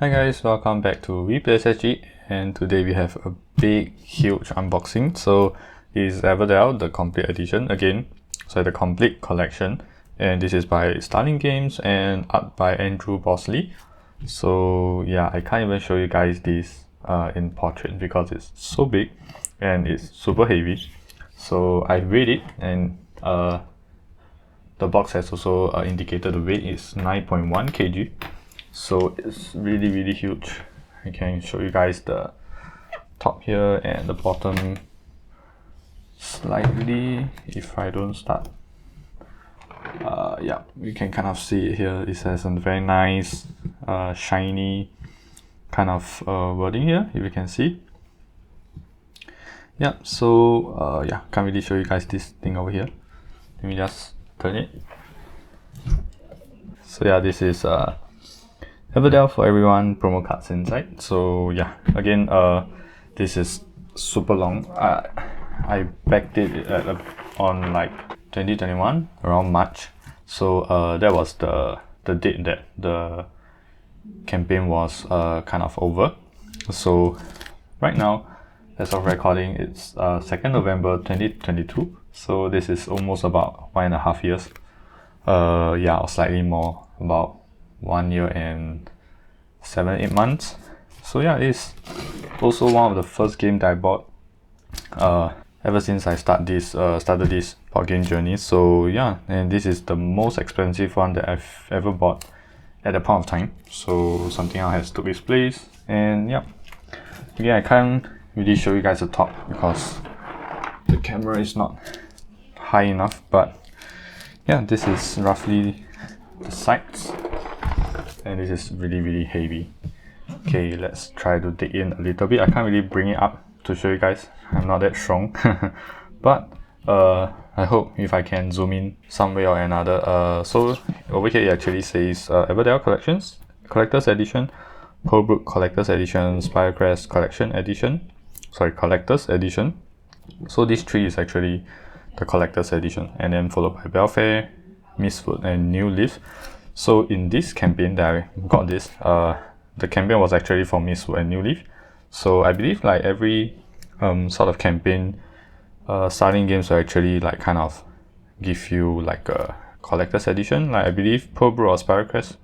Hi guys, welcome back to WePlaySG, and today we have a big, huge unboxing. So this is Everdell The Complete Edition again, so the complete collection, and this is by Starling Games and art by Andrew Bosley. So yeah, I can't even show you guys this in portrait because it's so big and it's super heavy. So I weighed it, and the box has also indicated the weight is 9.1 kg. So it's really huge. I can show you guys the top here and the bottom slightly if I don't start. Yeah, you can kind of see it here. It has a very nice shiny kind of wording here, if you can see. Yeah, so yeah, can't really show you guys this thing over here. Let me just turn it. So yeah, this is Everdell for everyone promo cards inside. So yeah, again, this is super long. I backed it on like 2021 around March. So that was the date that the campaign was kind of over. So right now, as of recording, it's 2nd November 2022. So this is almost about 1.5 years. Yeah, or slightly more, about 1 year and 7-8 months. So yeah, it's also one of the first game that I bought ever since I started this board game journey. So yeah, and this is the most expensive one that I've ever bought at that point of time. So something else has took its place, and yeah, again, I can't really show you guys the top because the camera is not high enough, but yeah, this is roughly the sides, and this is really heavy. Okay, let's try to dig in a little bit. I can't really bring it up to show you guys, I'm not that strong. But I hope if I can zoom in some way or another. So over here it actually says Everdell Collector's Edition, Rulebook Collector's Edition, Spirecrest Collector's Edition. So this three is actually the Collector's Edition, and then followed by Belfair, Mistwood, and New Leaf. So in this campaign that I got this, the campaign was actually for Mistwood and New Leaf. So I believe like every sort of campaign, Starling Games will actually like kind of give you like a Collector's Edition. Like I believe Punchboards or Spirecrest,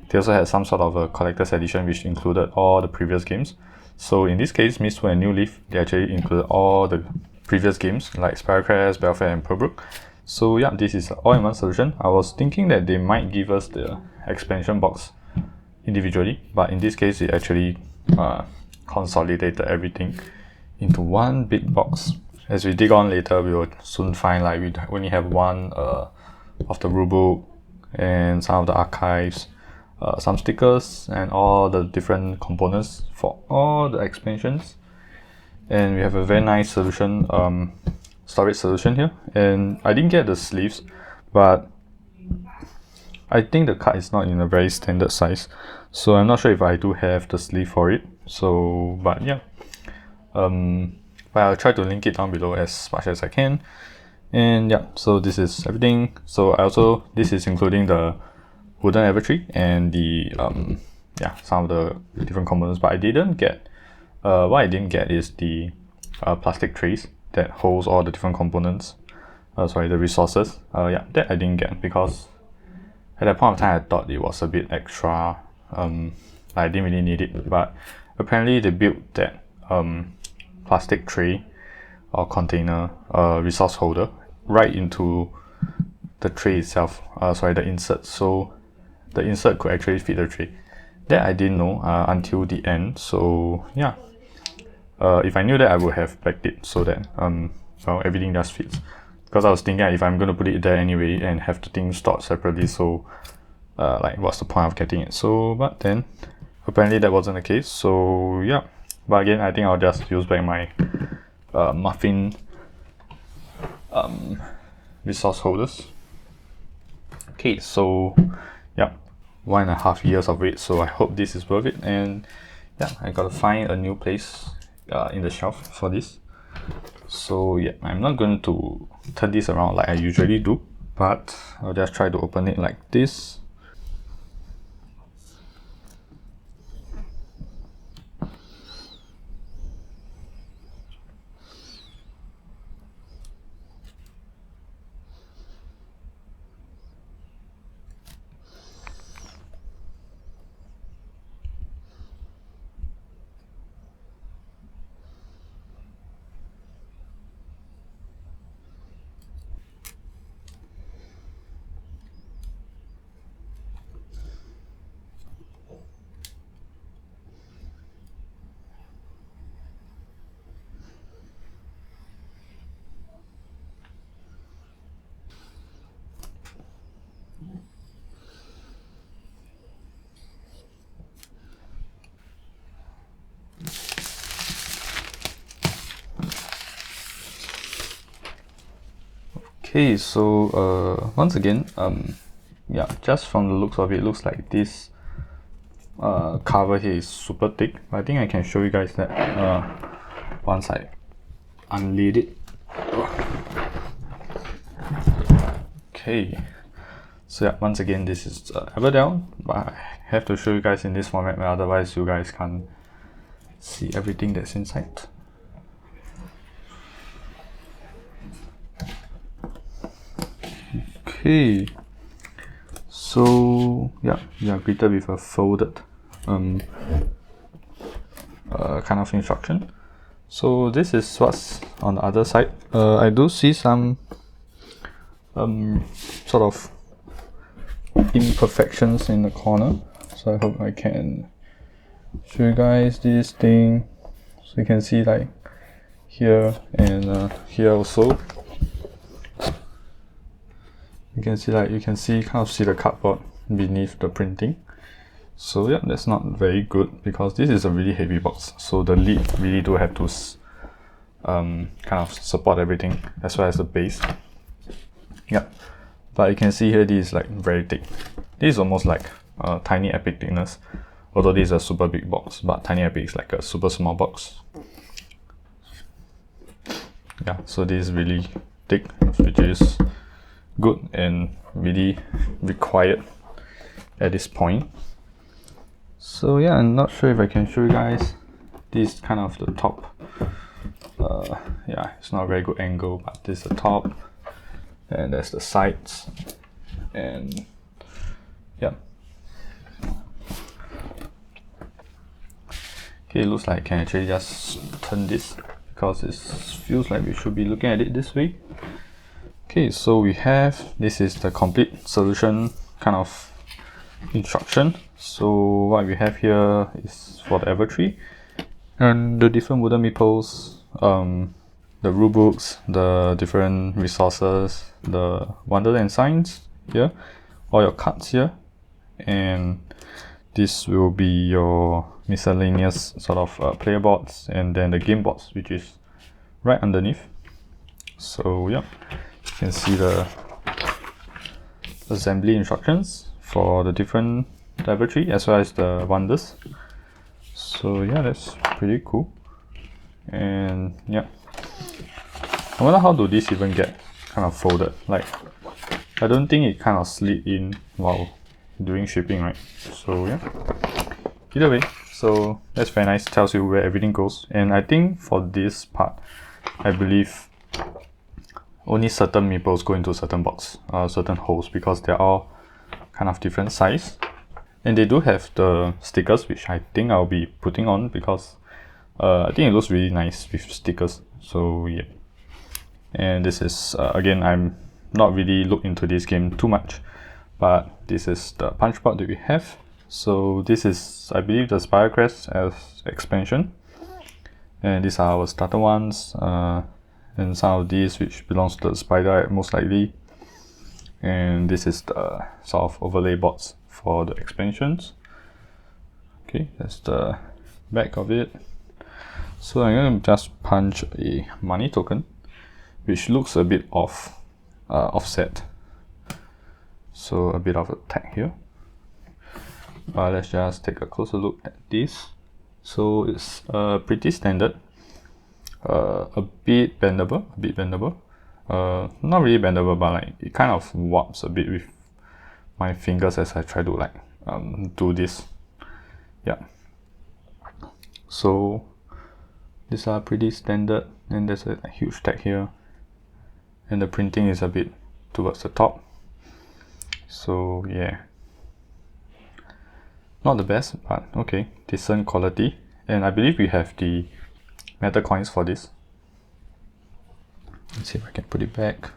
they also had some sort of a Collector's Edition which included all the previous games. So in this case, Mistwood and New Leaf, they actually included all the previous games like Spirecrest, Belfair, and Rulebook. So yeah, this is all-in-one solution. I was thinking that they might give us the expansion box individually, but in this case, it actually consolidated everything into one big box. As we dig on later, we will soon find like we only have one of the rulebook and some of the archives, some stickers, and all the different components for all the expansions. And we have a very nice solution, storage solution here. And I didn't get the sleeves, but I think the card is not in a very standard size, so I'm not sure if I do have the sleeve for it. So but yeah, but I'll try to link it down below as much as I can. And yeah, so this is everything. So this is including the wooden Evertree and the yeah, some of the different components, but I didn't get what I didn't get is the plastic trays that holds all the different components, the resources. Yeah, that I didn't get because at that point of time I thought it was a bit extra. I didn't really need it, but apparently they built that plastic tray or container resource holder right into the tray itself, the insert, so the insert could actually fit the tray. That I didn't know until the end. So yeah, if I knew that, I would have packed it so that well, everything just fits. Because I was thinking if I'm going to put it there anyway and have the thing stored separately, so like what's the point of getting it? So but then apparently that wasn't the case. So yeah, but again, I think I'll just use back my muffin resource holders. Okay, so yeah, 1.5 years of wait, so I hope this is worth it. And yeah, I gotta find a new place in the shelf for this. So yeah, I'm not going to turn this around like I usually do, but I'll just try to open it like this. Okay, so once again, yeah, just from the looks of it, looks like this cover here is super thick. I think I can show you guys that once I unlid it. Okay, so yeah, once again, this is Everdell, but I have to show you guys in this format, otherwise you guys can't see everything that's inside. Okay, so yeah, we are greeted with a folded kind of instruction. So this is what's on the other side. I do see some sort of imperfections in the corner, so I hope I can show you guys this thing. So you can see like here and here also. You can see kind of see the cardboard beneath the printing. So yeah, that's not very good because this is a really heavy box. So the lid really do have to kind of support everything as well as the base. Yeah, but you can see here this is like very thick. This is almost like a tiny epic thickness. Although this is a super big box, but tiny epic is like a super small box. Yeah, so this is really thick, which is good and really required at this point. So yeah, I'm not sure if I can show you guys this kind of the top. Yeah, it's not a very good angle, but this is the top and there's the sides, and yeah. Okay, it looks like I can actually just turn this because it feels like we should be looking at it this way. Okay, so we have, this is the complete solution kind of instruction. So what we have here is for the Evertree and the different wooden meeples, the rulebooks, the different resources, the Wonderland signs here, all your cards here, and this will be your miscellaneous sort of player boards, and then the game boards, which is right underneath. So yeah, you can see the assembly instructions for the different Evertree as well as the wonders. So yeah, that's pretty cool. And yeah, I wonder how do this even get kind of folded. Like, I don't think it kind of slid in while doing shipping, right? So yeah, either way, so that's very nice, tells you where everything goes. And I think for this part, I believe only certain meeples go into certain box, certain holes, because they're all kind of different size. And they do have the stickers, which I think I'll be putting on because I think it looks really nice with stickers. So yeah, and this is again, I'm not really looked into this game too much, but this is the Punchboard that we have. So this is, I believe, the Spire Crest as expansion, and these are our starter ones, and some of these which belongs to the spider most likely, and this is the sort of overlay boards for the expansions. Okay, that's the back of it. So I'm going to just punch a money token, which looks a bit off, offset. So a bit of a tag here. But let's just take a closer look at this. So it's pretty standard, a bit bendable, not really bendable, but like it kind of warps a bit with my fingers as I try to like do this. Yeah, so these are pretty standard, and there's a huge tag here, and the printing is a bit towards the top. So yeah, not the best, but okay, decent quality. And I believe we have the metal coins for this. Let's see if I can put it back.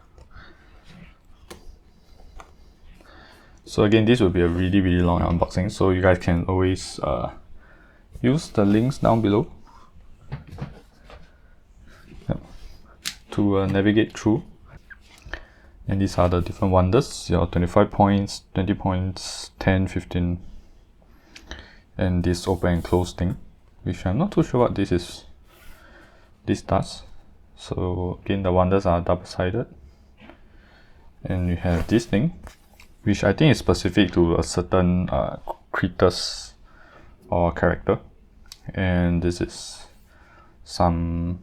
So again, this will be a really long unboxing, so you guys can always use the links down below to navigate through. And these are the different wonders, your 25 points, 20 points, 10, 15, and this open and close thing, which I'm not too sure what this is. This does. So again, the wonders are double-sided. And we have this thing, which I think is specific to a certain creators or character. And this is some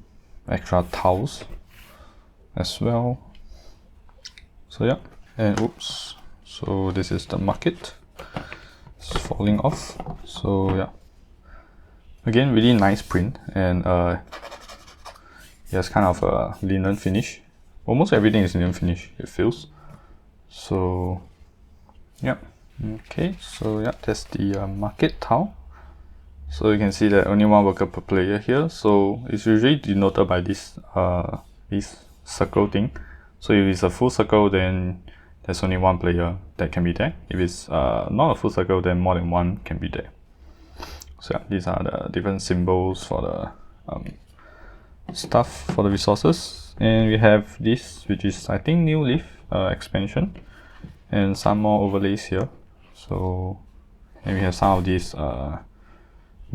extra towels as well. So yeah, and oops, so this is the market. It's falling off. So yeah, again, really nice print, and it has kind of a linen finish. Almost everything is linen finish, it feels. So yeah, okay, so yeah, that's the market towel. So you can see that only one worker per player here. So it's usually denoted by this circle thing. So if it's a full circle, then there's only one player that can be there. If it's not a full circle, then more than one can be there. So yeah, these are the different symbols for the stuff for the resources. And we have this, which is I think new leaf expansion, and some more overlays here. So, and we have some of these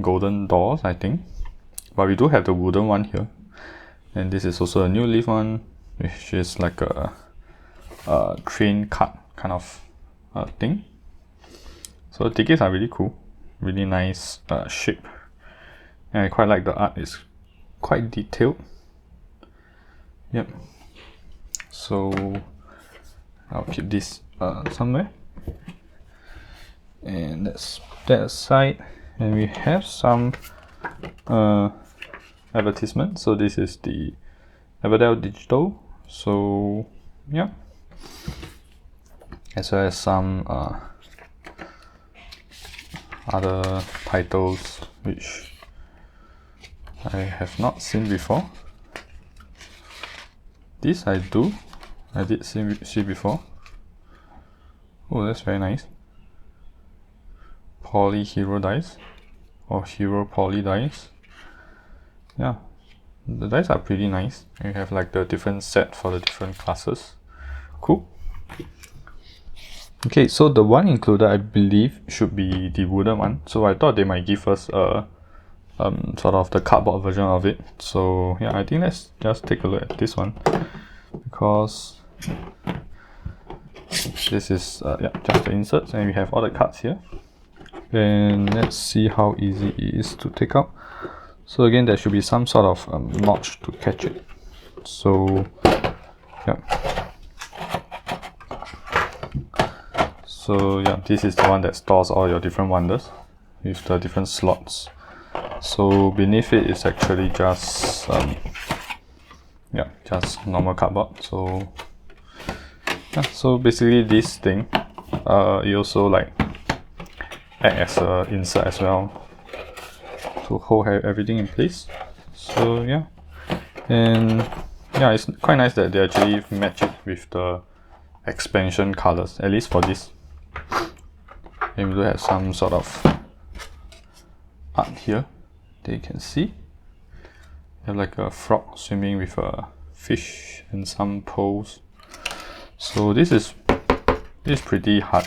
golden doors, I think, but we do have the wooden one here. And this is also a new leaf one, which is like a train cut kind of thing. So the tickets are really cool, really nice shape, and I quite like the art. It's quite detailed. Yep. So I'll keep this somewhere, and that's that aside. And we have some advertisements. So this is the Everdell Digital. So yeah, as well as some other titles which I have not seen before. This I did see before. Oh, that's very nice. Poly hero dice, or hero poly dice. Yeah, the dice are pretty nice. You have like the different set for the different classes. Cool. Okay, so the one included, I believe, should be the wooden one. So I thought they might give us a sort of the cardboard version of it. So yeah, I think let's just take a look at this one, because this is yeah, just the inserts, and we have all the cards here. And let's see how easy it is to take out. So again, there should be some sort of notch to catch it. So yeah. So yeah, this is the one that stores all your different wonders with the different slots. So beneath it is actually just yeah, just normal cardboard. So yeah, so basically this thing it also like act as a insert as well to hold everything in place. So yeah, and yeah, it's quite nice that they actually match it with the expansion colors, at least for this. And we do have some sort of art here that you can see. You have like a frog swimming with a fish and some poles. So this is pretty hard.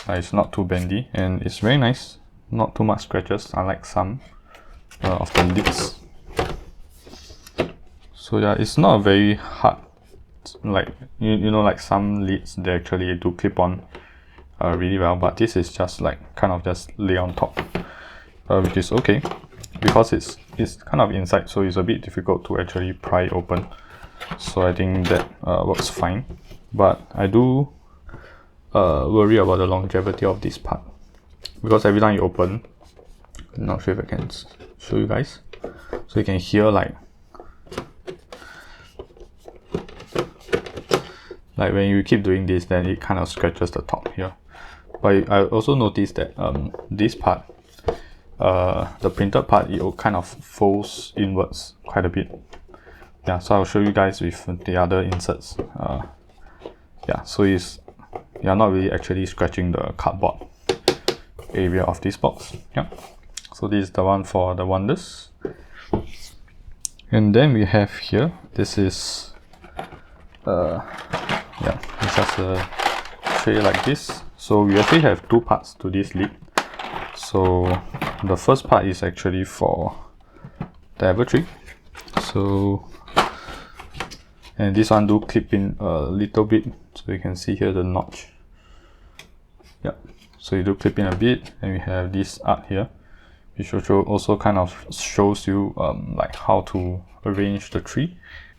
It's not too bendy, and it's very nice. Not too much scratches, unlike some of the lids. So yeah, it's not a very hard, like you know, like some lids they actually do clip on really well, but this is just like kind of just lay on top, which is okay because it's kind of inside, so it's a bit difficult to actually pry it open. So I think that works fine, but I do worry about the longevity of this part, because every time you open, I'm not sure if I can show you guys, so you can hear like when you keep doing this, then it kind of scratches the top here. But I also noticed that this part, the printed part, it kind of folds inwards quite a bit. Yeah, so I'll show you guys with the other inserts. Yeah, so you're not really actually scratching the cardboard area of this box. Yeah, so this is the one for the wonders. And then we have here, this is yeah, it's just a tray like this. So we actually have two parts to this lid. So the first part is actually for the Evertree. So And this one do clip in a little bit, so you can see here the notch. Yeah, so you do clip in a bit, and we have this art here, which also kind of shows you like how to arrange the tree.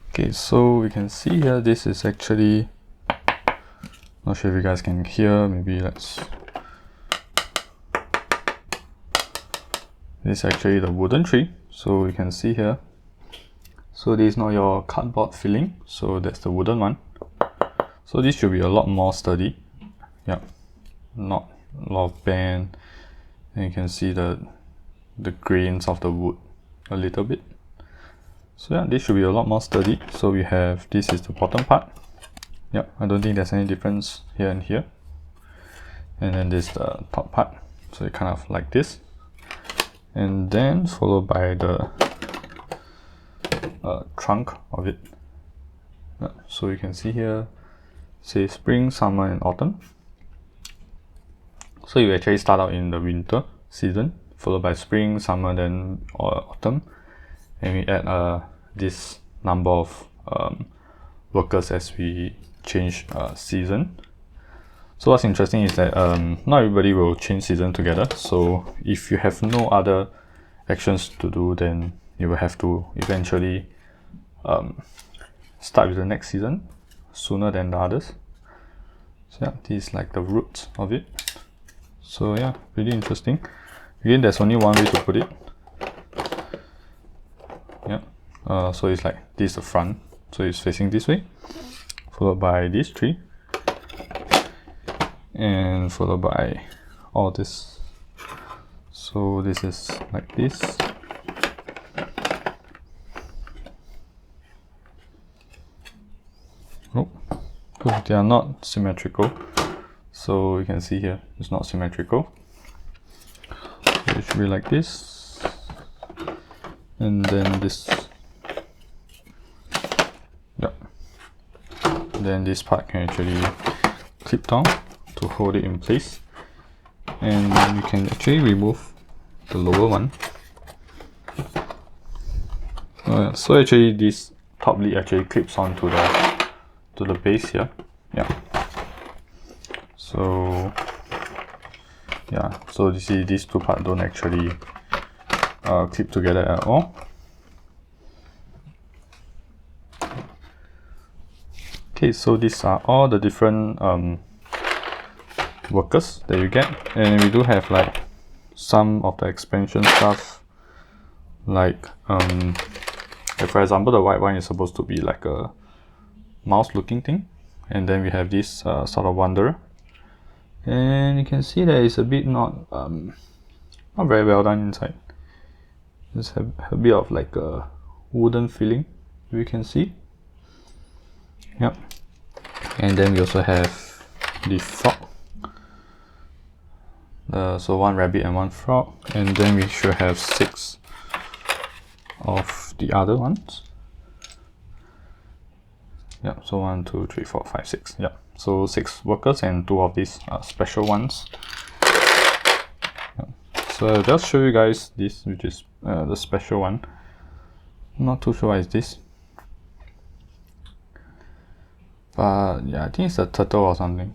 Okay, so we can see here, this is actually, not sure if you guys can hear, maybe let's, this is actually the wooden tree. So you can see here, so this is not your cardboard filling, so that's the wooden one. So this should be a lot more sturdy. Yeah, not a lot of bend, and you can see the grains of the wood a little bit. So yeah, this should be a lot more sturdy. So we have, this is the bottom part. Yeah, I don't think there's any difference here and here. And then this is the top part, so it kind of like this, and then followed by the trunk of it. Yeah, so you can see here, say spring, summer, and autumn. So you actually start out in the winter season, followed by spring, summer, then autumn, and we add this number of workers as we change season. So what's interesting is that not everybody will change season together. So if you have no other actions to do, then you will have to eventually start with the next season sooner than the others. So yeah, this is like the roots of it. So yeah, really interesting. Again, there's only one way to put it. Yeah, so it's like this is the front, so it's facing this way, followed by this tree, and followed by all this. So this is like this. Oh, they are not symmetrical. So you can see here, it's not symmetrical. So it should be like this, and then this. Yep. Then this part can actually clip down to hold it in place, and you can actually remove the lower one. So actually this top lid actually clips on to the base here. Yeah. So yeah, so you see these two parts don't actually clip together at all. Okay, so these are all the different workers that you get, and we do have like some of the expansion stuff, like for example, the white one is supposed to be like a mouse looking thing, and then we have this sort of wanderer, and you can see that it's a bit not very well done inside. Just have a bit of like a wooden feeling, you can see. Yep. And then we also have the frog. So one rabbit and one frog, and then we should have 6 of the other ones. Yeah, so 1, 2, 3, 4, 5, 6. Yeah, so 6 workers and 2 of these special ones. Yeah. So I'll just show you guys this, which is the special one. Not too sure what is this, but yeah, I think it's a turtle or something.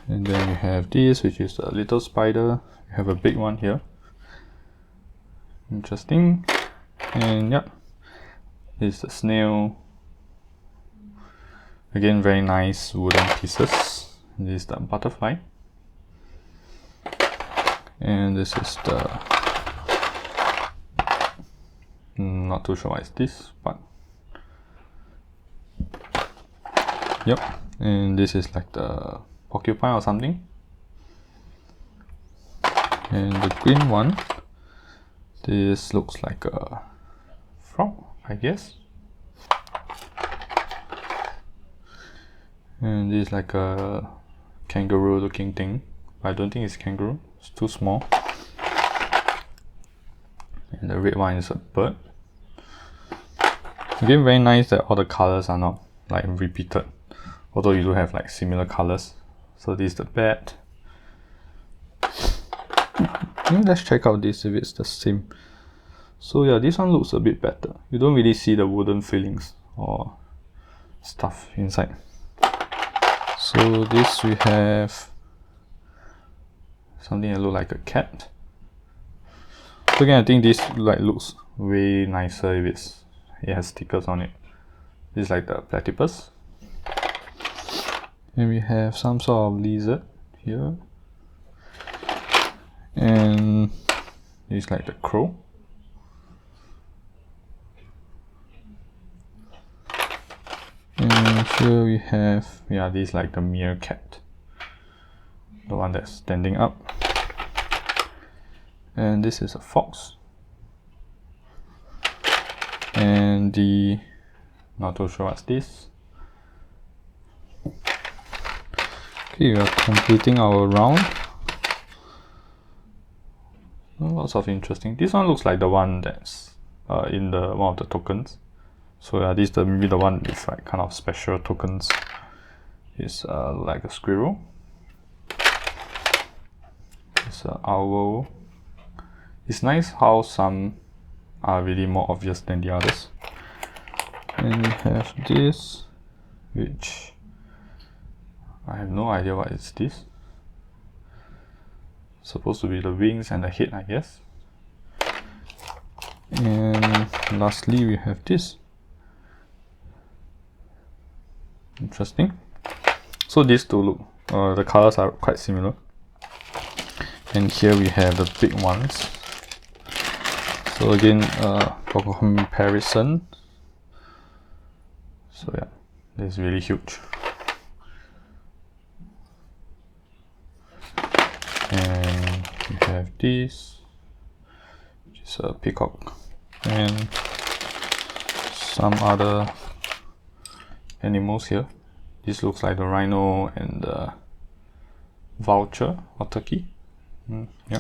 And then you have this, which is a little spider. You have a big one here. Interesting. And yeah, this is a snail. Again, very nice wooden pieces. This is the butterfly. And this is the, not too sure what is this, but yep. And this is like the porcupine or something. And the green one, this looks like a frog, I guess. And this is like a kangaroo looking thing. I don't think it's kangaroo, it's too small. And the red one is a bird. Again, very nice that all the colors are not like repeated, although you do have like similar colors. So this is the bat. Let's check out this if it's the same. So yeah, this one looks a bit better. You don't really see the wooden feelings or stuff inside. So this we have something that looks like a cat. So again, I think this looks way nicer if it has stickers on it. This is like the platypus. And we have some sort of lizard here. And this is like the crow. And here we have, yeah, this is like the meerkat. The one that's standing up. And this is a fox. And not too sure what's this. Okay, we are completing our round. Lots of interesting. This one looks like the one that's in the one of the tokens. So yeah, this is maybe the one with like kind of special tokens. It's like a squirrel. It's an owl. It's nice how some are really more obvious than the others. And we have this, which I have no idea what is this. Supposed to be the wings and the head, I guess. And lastly, we have this. Interesting. So these two look, the colors are quite similar. And here we have the big ones. So again, for comparison, so yeah, this is really huge. And we have this, which is a peacock, and some other animals here. This looks like the rhino and the vulture or turkey. Yeah.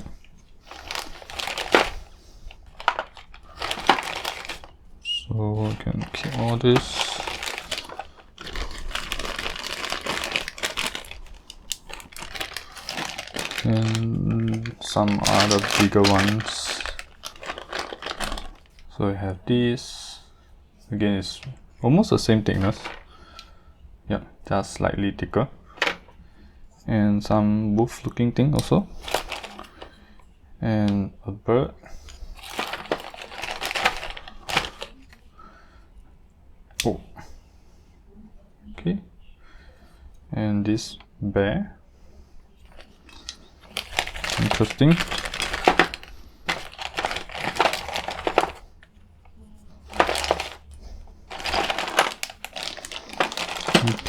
So we can keep all this. And some other bigger ones. So we have this. Again, it's almost the same thickness. Yeah, just slightly thicker. And some wolf looking thing also. And a bird. Oh. Okay. And this bear. Interesting.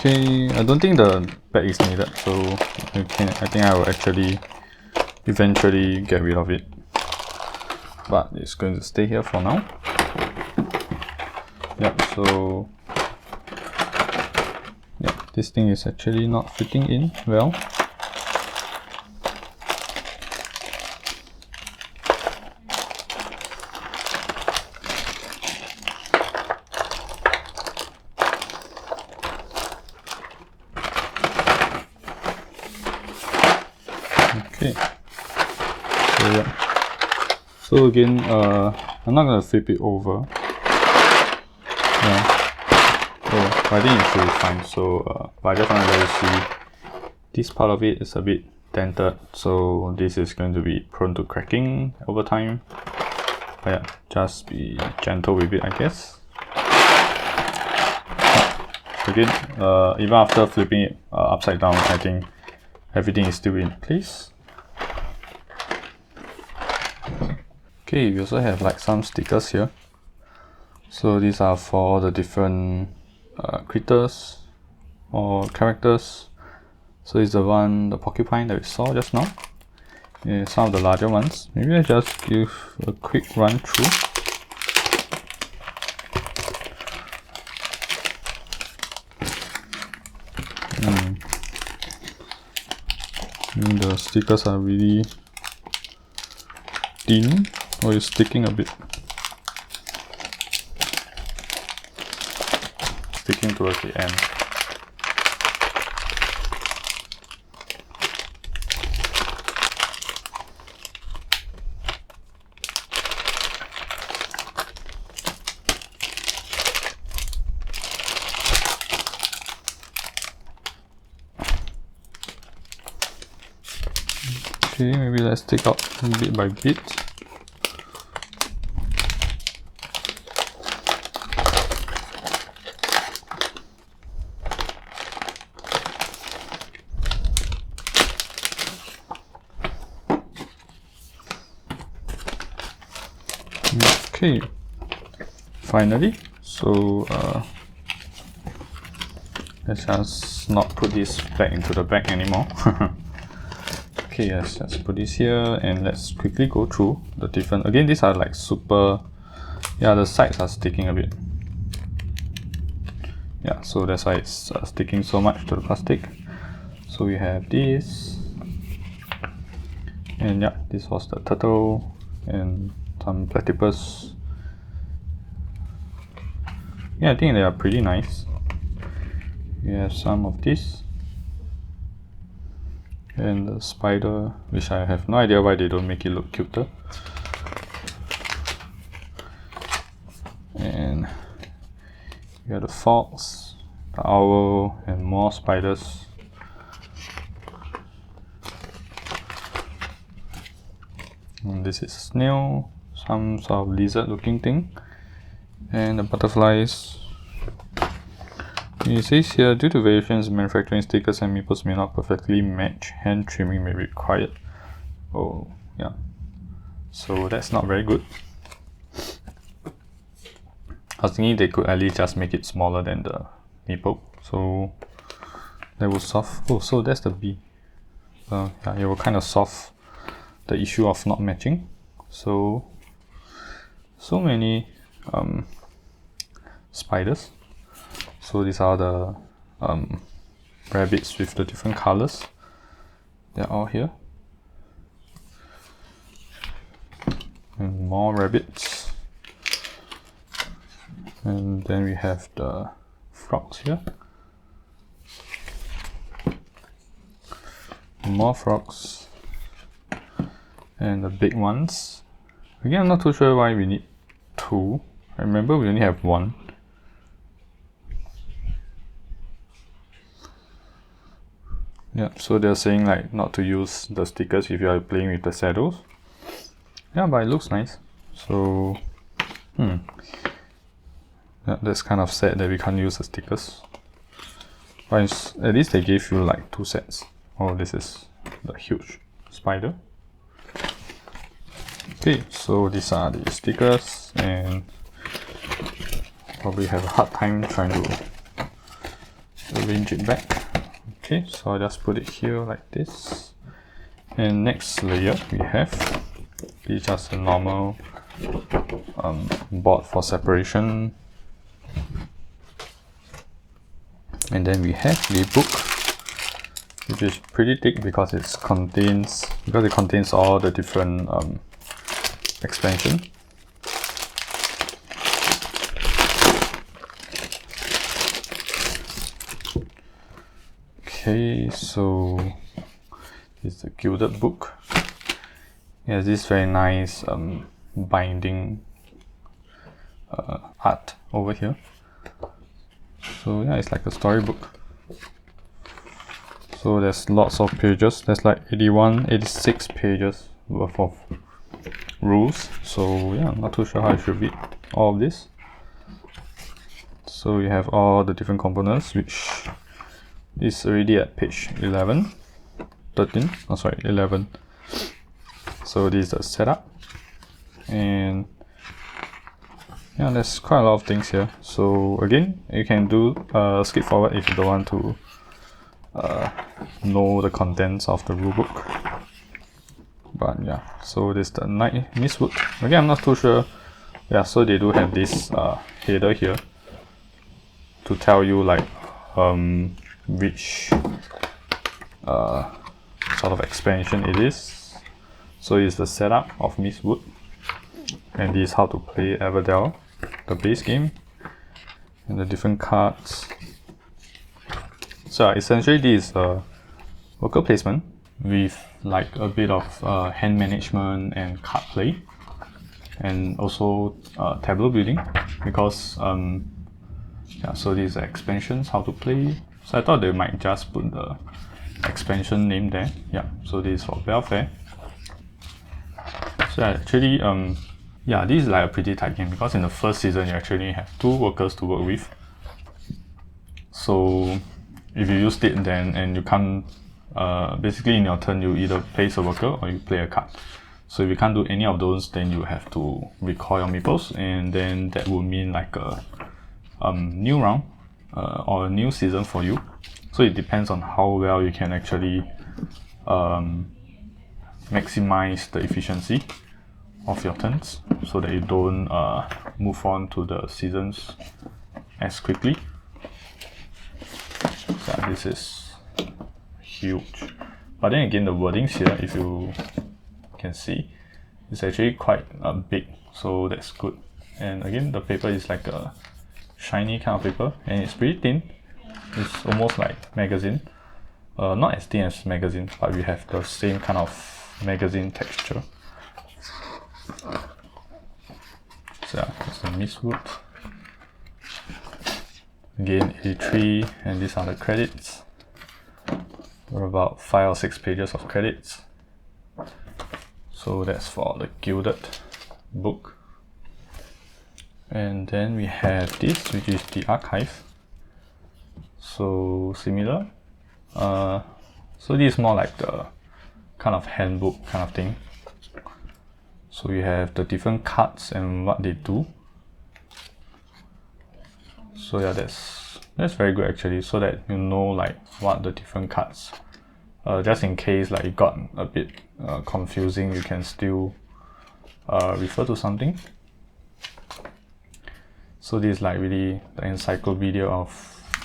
Okay, I don't think the bag is needed, so I think I will actually eventually get rid of it. But it's going to stay here for now. Yeah, so yeah, this thing is actually not fitting in well. Okay, so yeah, so again, I'm not gonna flip it over. Yeah, oh, I think it should be fine. So, but I just want to let you see this part of it is a bit dented, so this is going to be prone to cracking over time. But yeah, just be gentle with it, I guess. Again, even after flipping it upside down, I think everything is still in place. Okay, we also have like some stickers here. So these are for all the different critters or characters. So it's the porcupine that we saw just now. And some of the larger ones. Maybe I just give a quick run through. And the stickers are really thin, or it's sticking a bit. Sticking towards the end. Okay, maybe let's take out bit by bit. Okay, finally, so let's just not put this back into the bag anymore. Okay, yes, let's put this here and let's quickly go through the different. Again, these are like super, yeah, the sides are sticking a bit. Yeah, so that's why it's sticking so much to the plastic. So we have this, and yeah, this was the turtle and some platypus. Yeah, I think they are pretty nice. We have some of this, and the spider, which I have no idea why they don't make it look cuter. And we have the fox, the owl, and more spiders. And this is snail, some sort of lizard looking thing, and the butterflies. It says here, due to variations in manufacturing, stickers and meeples may not perfectly match, hand trimming may be required. Oh, yeah. So that's not very good. I was thinking they could at least just make it smaller than the meeple. So that will solve. Oh, so that's the bee. Yeah, it will kind of solve the issue of not matching. So many spiders. So these are the rabbits with the different colors. They're all here. And more rabbits. And then we have the frogs here. More frogs. And the big ones. Again, I'm not too sure why we need two. I remember we only have one. Yeah, so they're saying like not to use the stickers if you are playing with the saddles. Yeah, but it looks nice. So, yeah, that's kind of sad that we can't use the stickers. But at least they gave you like 2 sets. Oh, this is the huge spider. Okay, so these are the stickers, and probably have a hard time trying to arrange it back. Okay, so I'll just put it here like this. And next layer we have is just a normal board for separation. And then we have the book, which is pretty thick because it contains all the different expansion. Okay, so it's a gilded book. It has this very nice binding art over here. So yeah, it's like a storybook. So there's lots of pages. There's like 86 pages worth of rules. So yeah, I'm not too sure how I should read all of this. So you have all the different components, which is already at page 11. So this is the setup, and yeah, there's quite a lot of things here. So again, you can do skip forward if you don't want to know the contents of the rulebook. But yeah, so this is the Night Mistwood. Again, I'm not too sure. Yeah, so they do have this header here to tell you like which sort of expansion it is. So it's the setup of Mistwood, and this is how to play Everdell, the base game, and the different cards. So essentially this is a worker placement with like a bit of hand management and card play, and also tableau building, because yeah, so these are expansions, how to play. So I thought they might just put the expansion name there. Yeah, so this is for Belfair. So actually, yeah, this is like a pretty tight game because in the first season you actually have 2 workers to work with. So if you used it then and you can't, basically in your turn you either place a worker or you play a card. So if you can't do any of those, then you have to recall your meeples, and then that would mean like a new round or a new season for you. So it depends on how well you can actually maximize the efficiency of your turns so that you don't move on to the seasons as quickly. So this is huge. But then again, the wordings here, if you can see, it's actually quite big, so that's good. And again, the paper is like a shiny kind of paper, and it's pretty thin. It's almost like magazine. Not as thin as magazine, but we have the same kind of magazine texture. So yeah, it's the Mistwood. Again, 83, and these are the credits. There are about 5 or 6 pages of credits. So that's for the Gilded book. And then we have this, which is the archive. So similar. So this is more like the kind of handbook kind of thing. So you have the different cards and what they do. So yeah, that's very good actually, so that you know like what the different cards. Just in case like it got a bit confusing, you can still refer to something. So this is like really the encyclopedia of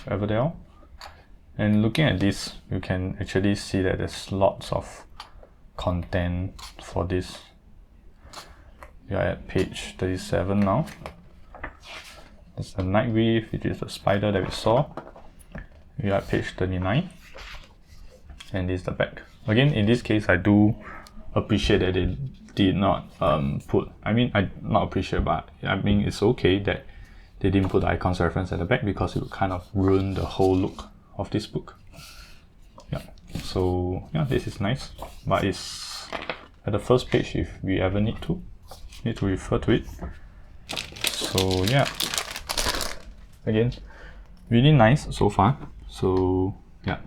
Everdell. And looking at this, you can actually see that there's lots of content for this. We are at page 37 now. There's the Nightweave, which is the spider that we saw. We are at page 39. And this is the back. Again, in this case, I do appreciate that they did not put, I not appreciate, but I mean it's okay that they didn't put the icons reference at the back, because it would kind of ruin the whole look of this book. Yeah, so yeah, this is nice, but it's at the first page if we ever need to refer to it. So yeah, again, really nice so far. So yeah,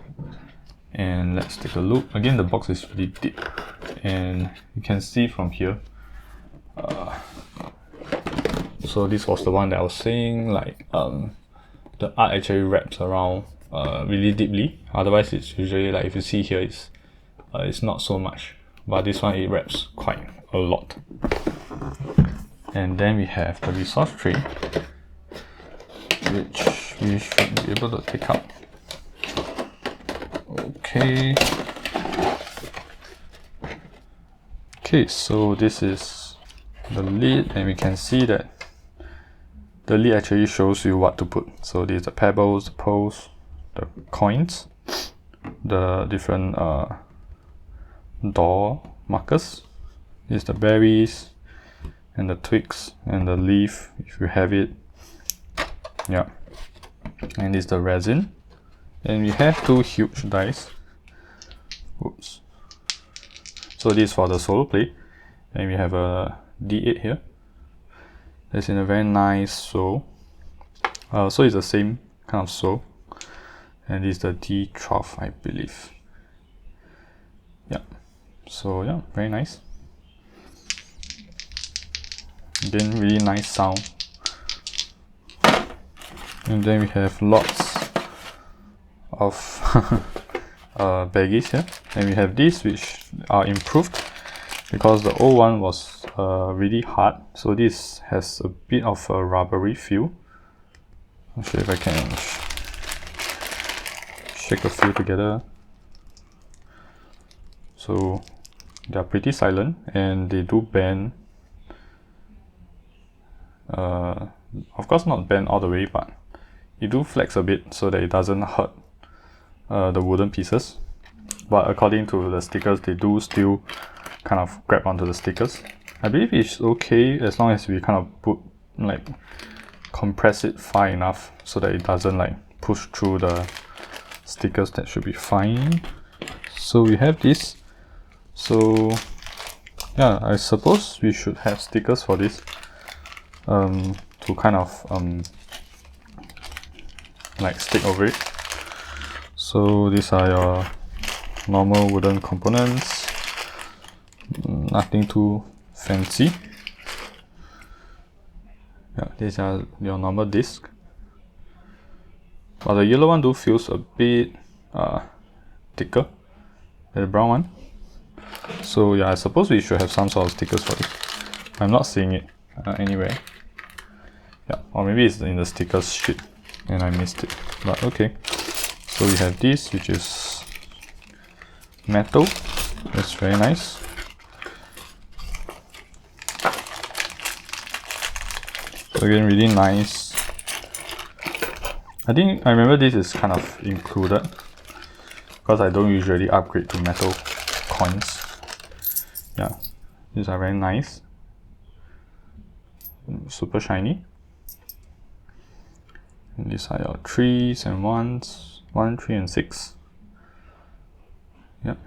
and let's take a look. Again, the box is really deep, and you can see from here. So this was the one that I was saying, like the art actually wraps around really deeply. Otherwise, it's usually like if you see here, it's not so much, but this one it wraps quite a lot. And then we have the resource tray, which we should be able to take out. Okay, so this is the lid, and we can see that the lid actually shows you what to put. So these are the pebbles, the pearls, the coins, the different door markers. These are the berries, and the twigs, and the leaf if you have it. Yeah, and this is the resin, and we have 2 huge dice. Oops. So this is for the solo play, and we have a D8 here. It's in a very nice sole. So it's the same kind of sole, and this is the D12, I believe. Yeah. So yeah, very nice. Again, really nice sound. And then we have lots of baggies here, and we have these which are improved because the old one was really hard. So this has a bit of a rubbery feel. Not sure if I can shake a few together. So they are pretty silent, and they do bend. Of course not bend all the way, but you do flex a bit so that it doesn't hurt the wooden pieces. But according to the stickers, they do still kind of grab onto the stickers. I believe it's okay as long as we kind of put, like, compress it far enough so that it doesn't like push through the stickers. That should be fine. So we have this. So yeah, I suppose we should have stickers for this to kind of like stick over it. So these are your normal wooden components, nothing too fancy. Yeah, these are your normal disc, but the yellow one do feels a bit thicker than the brown one. So yeah, I suppose we should have some sort of stickers for this. I'm not seeing it anywhere. Yeah, or maybe it's in the stickers sheet and I missed it, but okay. So we have this, which is metal. That's very nice. So again, really nice. I think I remember this is kind of included because I don't usually upgrade to metal coins. Yeah, these are very nice, super shiny. And these are your 3s and 1s, 1, 3 and 6. Yep.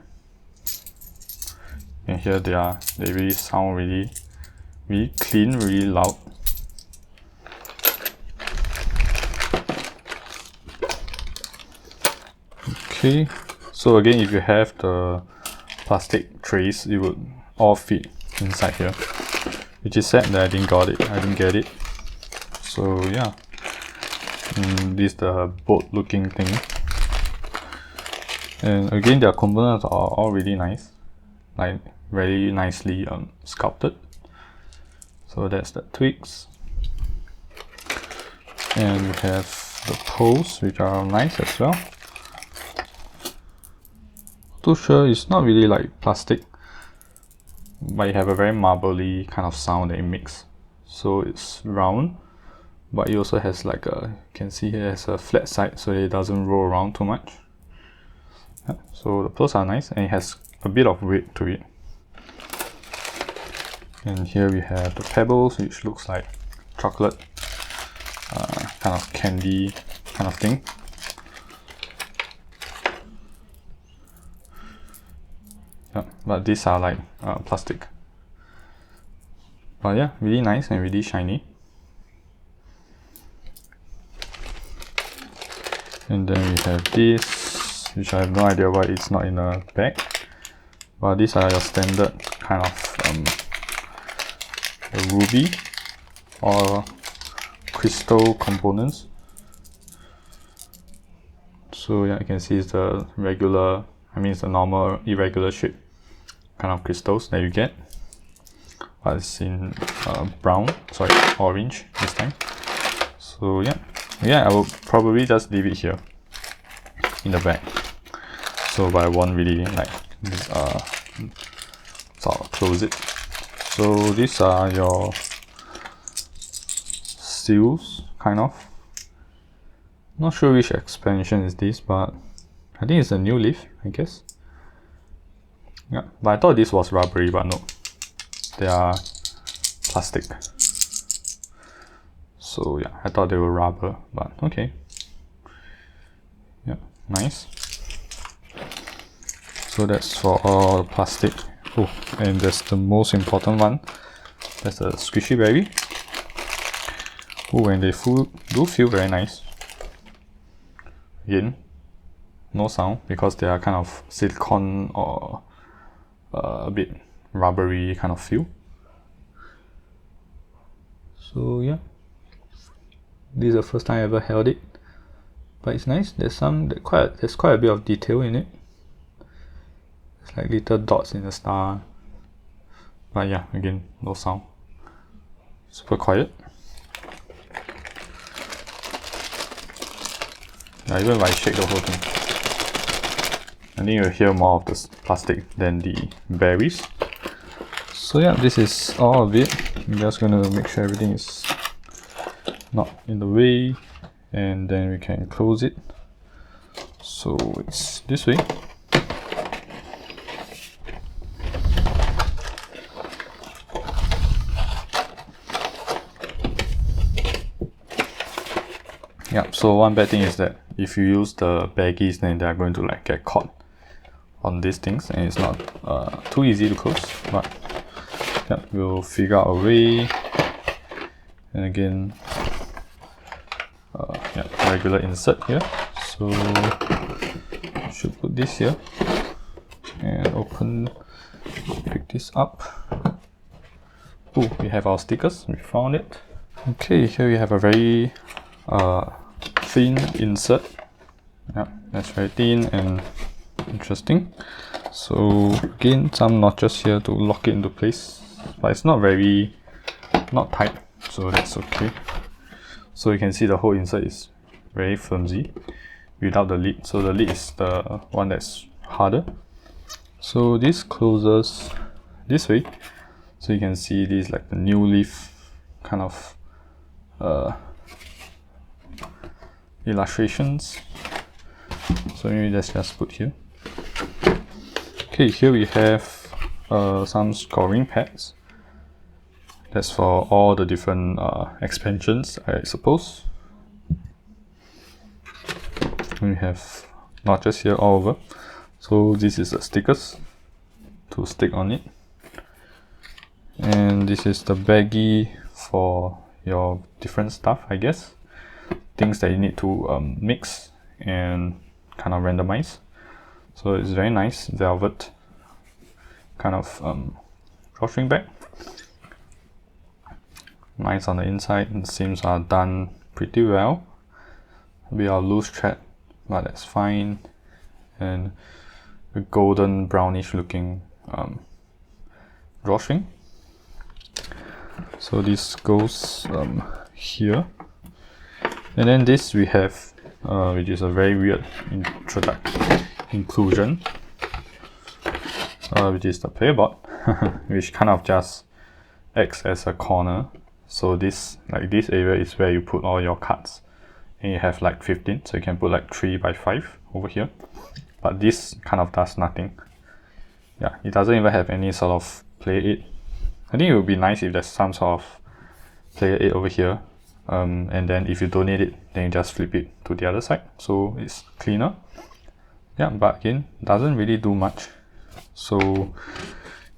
And here they really sound really clean, really loud. Okay, so again, if you have the plastic trays, it would all fit inside here, which is sad that I didn't get it. So yeah, this is the boat looking thing, and again their components are all really nice, like very nicely sculpted. So that's the twigs, and we have the poles, which are nice as well. Too sure it's not really like plastic, but you have a very marbly kind of sound that it makes. So it's round, but it also has like a, you can see here, it has a flat side so it doesn't roll around too much. Yeah, so the pearls are nice and it has a bit of weight to it. And here we have the pebbles, which looks like chocolate, kind of candy kind of thing. Yeah, but these are like plastic. But yeah, really nice and really shiny. And then we have this, which I have no idea why it's not in a bag. But these are your standard kind of ruby or crystal components. So yeah, you can see it's the regular, it's the normal irregular shape kind of crystals that you get, but it's in orange this time. So yeah, I will probably just leave it here in the bag, so but I won't really like sort of close it. So these are your seals, kind of. Not sure which expansion is this, but I think it's a new leaf, I guess. Yeah, but I thought this was rubbery, but no, they are plastic. So yeah, I thought they were rubber, but okay. Yeah, nice. So that's for all the plastic. Oh, and there's the most important one. That's the squishy berry. Oh, and they do feel very nice. Again, no sound because they are kind of silicone or a bit rubbery kind of feel. So yeah, this is the first time I ever held it, but it's nice. There's quite a bit of detail in it. It's like little dots in the star. But yeah, again, no sound. Super quiet. Yeah, even if I shake the whole thing, I think you'll hear more of the plastic than the berries. So yeah, this is all of it. I'm just gonna make sure everything is not in the way, and then we can close it. So it's this way. Yeah, so one bad thing is that if you use the baggies, then they are going to like get caught on these things, and it's not too easy to close. But yeah, we'll figure out a way. And again, yeah, regular insert here. So should put this here and open, pick this up. Oh, we have our stickers, we found it. Okay, here we have a very thin insert. Yeah, that's very thin and interesting. So again, some notches here to lock it into place, but it's not tight, so that's okay. So you can see the whole insert is very flimsy without the lid. So the lid is the one that's harder. So this closes this way. So you can see this like the new leaf kind of illustrations. So maybe let's just put here. Okay, here we have some scoring pads. That's for all the different expansions, I suppose. We have notches here all over. So this is the stickers to stick on it. And this is the baggie for your different stuff, I guess. Things that you need to mix and kind of randomize. So it's very nice, velvet kind of drawstring bag. Nice on the inside, and the seams are done pretty well. We are loose thread, but that's fine. And a golden brownish looking drawstring. So this goes here, and then this we have, which is a very weird inclusion, which is the player board, which kind of just acts as a corner. So this area is where you put all your cards, and you have like 15, so you can put like 3 by 5 over here. But this kind of does nothing. Yeah, it doesn't even have any sort of player aid. I think it would be nice if there's some sort of player aid over here, and then if you don't need it, then you just flip it to the other side, so it's cleaner. Yeah, but again, doesn't really do much. So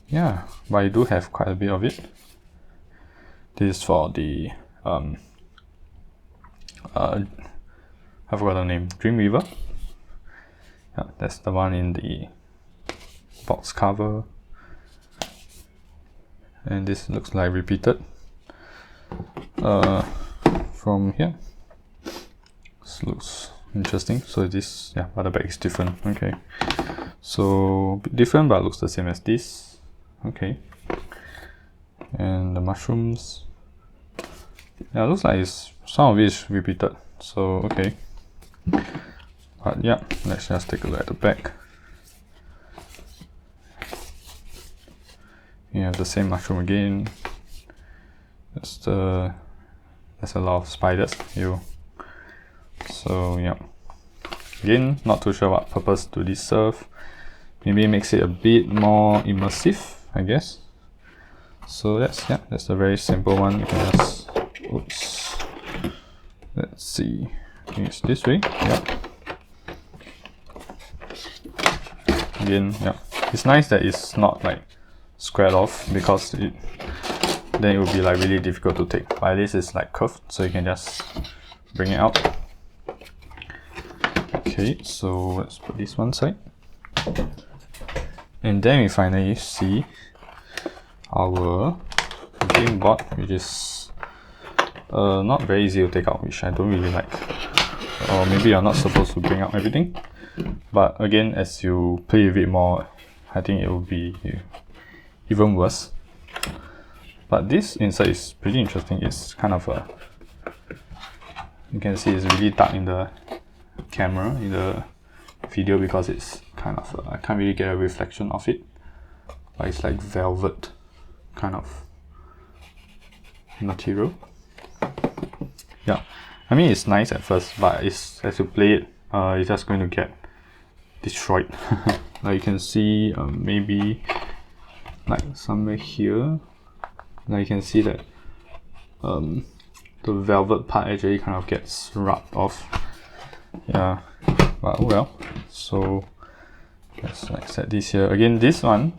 yeah, but I do have quite a bit of it. This is for the I forgot the name, Dreamweaver. Yeah, that's the one in the box cover. And this looks like repeated from here. This looks interesting. So this, yeah, but the back is different. Okay, so different but looks the same as this. Okay, and the mushrooms, yeah, looks like it's, some of it is repeated, so okay. But yeah, let's just take a look at the back. You have the same mushroom again. There's a lot of spiders here. So yeah, again, not too sure what purpose do this serve. Maybe it makes it a bit more immersive, I guess. So that's a very simple one. You can just, oops, let's see, I think it's this way. Yeah. Again, yeah, it's nice that it's not like squared off, because then it would be like really difficult to take. But this is like curved, so you can just bring it out. Okay, so let's put this one side, and then we finally see our game board, which is not very easy to take out, which I don't really like. Or maybe you're not supposed to bring out everything, but again, as you play with it more, I think it will be even worse. But this insert is pretty interesting. It's kind of a, you can see it's really dark in the camera, in the video, because it's kind of I can't really get a reflection of it, but it's like velvet kind of material. Yeah, I mean, it's nice at first, but it's, as you play it, it's just going to get destroyed. Like you can see, maybe like somewhere here, now you can see that the velvet part actually kind of gets rubbed off. Yeah, but oh well. So let's like set this here again. This one,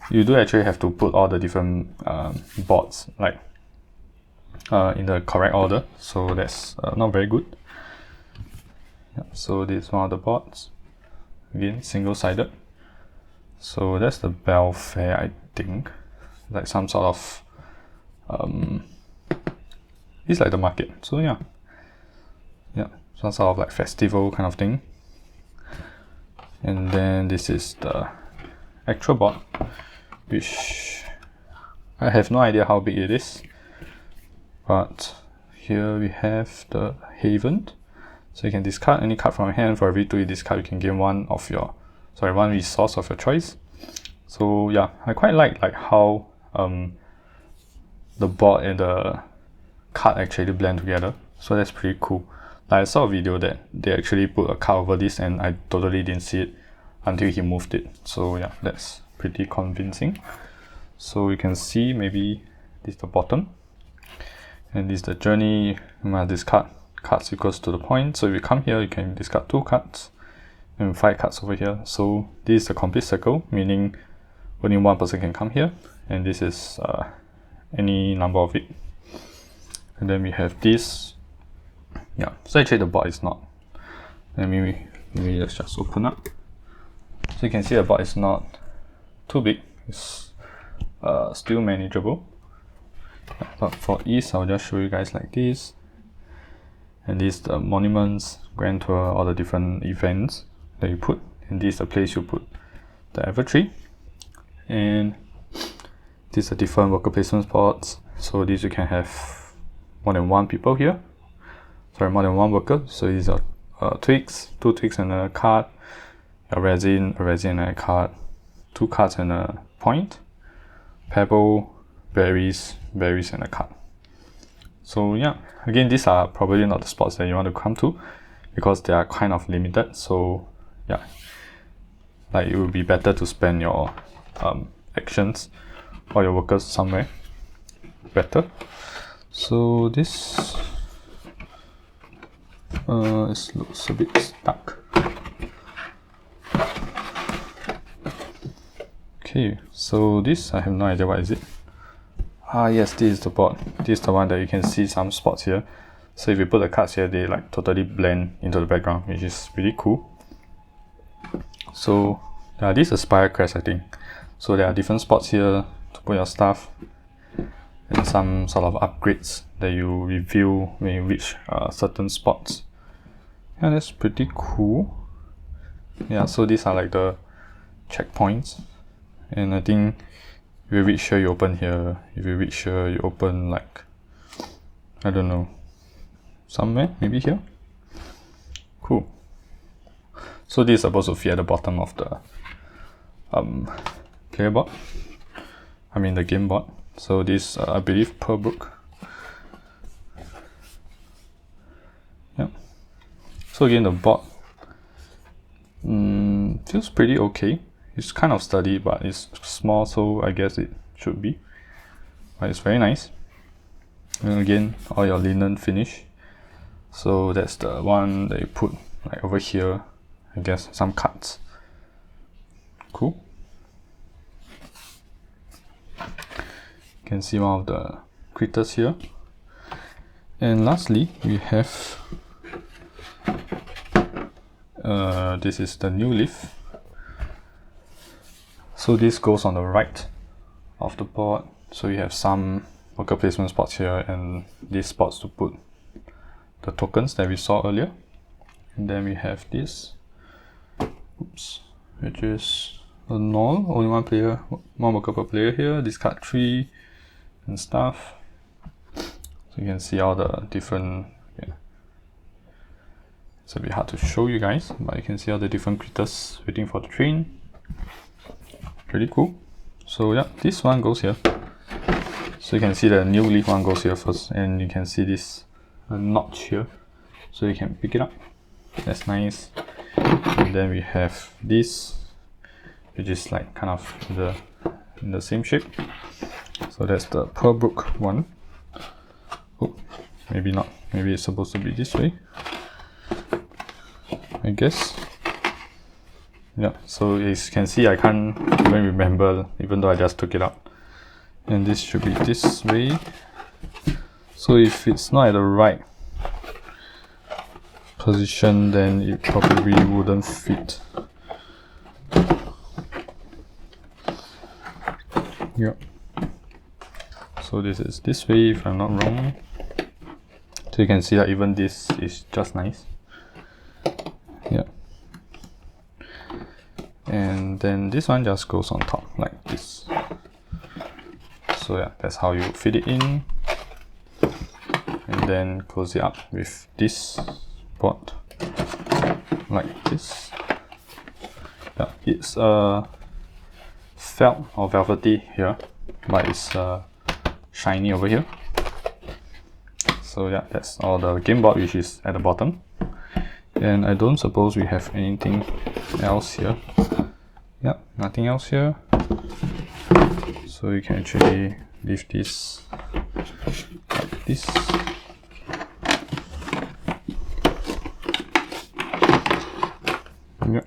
you do actually have to put all the different boards like in the correct order, so that's not very good. Yeah, so this is one of the boards, again single-sided. So that's the Belfair, I think, like some sort of it's like the market. So yeah, some sort of like festival kind of thing. And then this is the actual board, which I have no idea how big it is, but here we have the Haven. So you can discard any card from your hand. For every 2 you discard, you can gain one resource of your choice. So yeah, I quite like how the board and the card actually blend together. So that's pretty cool. Like I saw a video that they actually put a card over this, and I totally didn't see it until he moved it. So yeah, that's pretty convincing. So you can see maybe this is the bottom, and this is the journey. You must discard cards equals to the point. So if you come here, you can discard 2 cards and 5 cards over here. So this is a complete circle, meaning only one person can come here, and this is any number of it. And then we have this. Yeah, so actually the board is not. Let me just open up. So you can see the board is not too big. It's still manageable. But for ease, I'll just show you guys like this. And this is the monuments, grand tour, all the different events that you put. And this is the place you put the Evertree. And these are different worker placement spots. So these you can have more than one people here. Sorry, more than one worker. So these are twigs, 2 twigs and a card, a resin and a card, 2 cards and a point, pebble, berries and a card. So yeah, again, these are probably not the spots that you want to come to because they are kind of limited. So yeah, like it would be better to spend your actions or your workers somewhere better. So this it looks a bit stuck. Okay, so this I have no idea what is it. Yes, this is the board. This is the one that you can see some spots here. So if you put the cards here, they like totally blend into the background, which is really cool. So this is a Spire Crest, I think. So there are different spots here to put your stuff, and some sort of upgrades that you reveal when you reach certain spots. Yeah, that's pretty cool. Yeah, so these are like the checkpoints, and I think if you reach here, you open here. If you reach here, you open like, I don't know, somewhere, maybe here. Cool. So this is supposed to fit at the bottom of the player board. I mean the game board. So this, I believe, per book. Yeah. So again, the board feels pretty okay. It's kind of sturdy, but it's small, so I guess it should be. But it's very nice. And again, all your linen finish. So that's the one that you put like over here. I guess some cards. Cool. You can see one of the critters here. And lastly, we have this is the new leaf. So this goes on the right of the board. So you have some worker placement spots here and these spots to put the tokens that we saw earlier. And then we have this, which is a null, only one worker per player here, discard 3 and stuff. So you can see all the different, it's a bit hard to show you guys, but you can see all the different critters waiting for the train. Pretty cool. So yeah, this one goes here. So you can see the new leaf one goes here first, and you can see this notch here. So you can pick it up. That's nice. And then we have this, which is like kind of in the same shape. So that's the Pearlbrook one. Oh, maybe not. Maybe it's supposed to be this way, I guess. Yeah, so as you can see, I can't even remember even though I just took it out. And this should be this way. So if it's not at the right position, then it probably wouldn't fit. Yep. So this is this way if I'm not wrong. So you can see that even this is just nice. Yeah. And then this one just goes on top like this. So yeah, that's how you fit it in. And then close it up with this board like this. Yeah, it's felt or velvety here, but it's shiny over here. So yeah, that's all the game board, which is at the bottom. And I don't suppose we have anything else here. Yeah, nothing else here. So you can actually leave this like this. Yeah.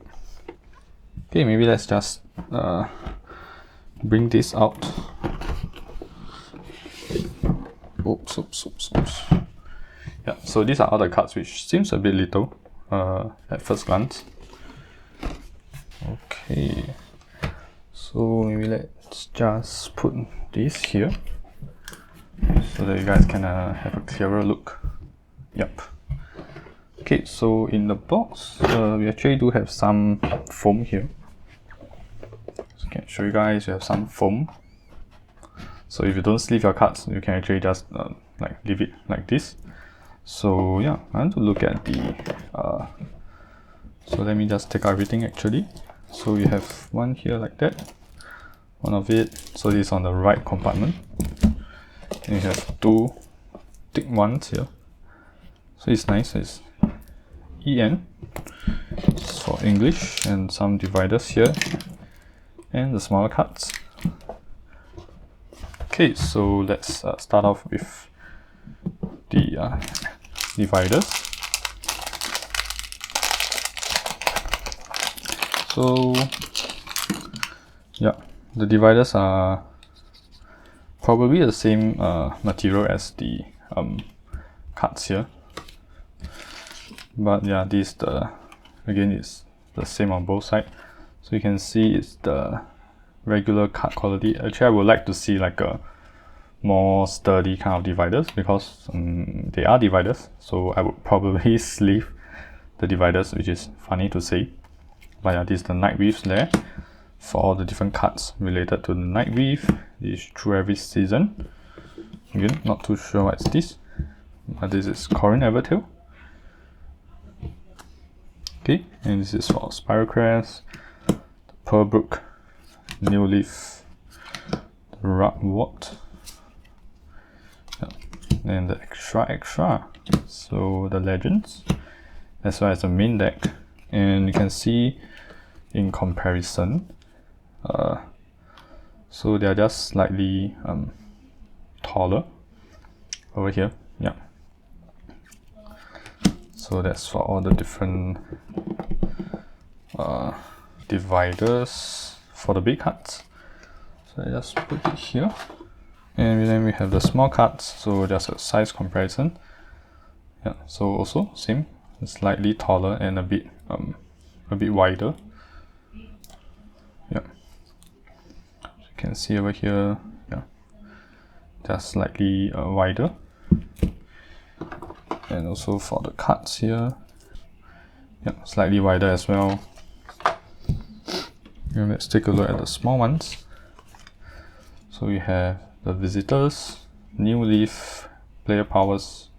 Okay, maybe let's just bring this out. Oops. Yeah, so these are all the cards, which seems a bit little at first glance. Okay, so maybe let's just put this here so that you guys can have a clearer look. Yep. Okay, so in the box, we actually do have some foam here. So I can show you guys, we have some foam. So if you don't sleeve your cards, you can actually just like leave it like this. So yeah, I want to look at the so let me just take out everything actually. So we have one here like that, one of it, so this is on the right compartment. And you have two thick ones here. So it's nice, it's EN, it's for English, and some dividers here, and the smaller cards. Okay, so let's start off with the dividers. So yeah, the dividers are probably the same material as the cards here, but yeah, this again is the same on both sides. So you can see it's the regular card quality. Actually, I would like to see like a more sturdy kind of dividers, because they are dividers, so I would probably sleeve the dividers, which is funny to say. But yeah, this is the night weaves there for all the different cards related to the night weave. This is through every season. Again, not too sure what's this, but this is Corin Evertail. Okay, and this is for Spirocrest, Pearlbrook, New Leaf, Rugwort, and the extra. So the legends, as well as the main deck. And you can see in comparison, so they are just slightly taller over here. Yeah. So that's for all the different dividers for the big cards. So I just put it here. And then we have the small cards, so just a size comparison. Yeah, so also same, slightly taller and a bit wider. Yeah, you can see over here, yeah, just slightly wider. And also for the cards here, yeah, slightly wider as well. And let's take a look at the small ones. So we have the Visitors, New Leaf, Player Powers,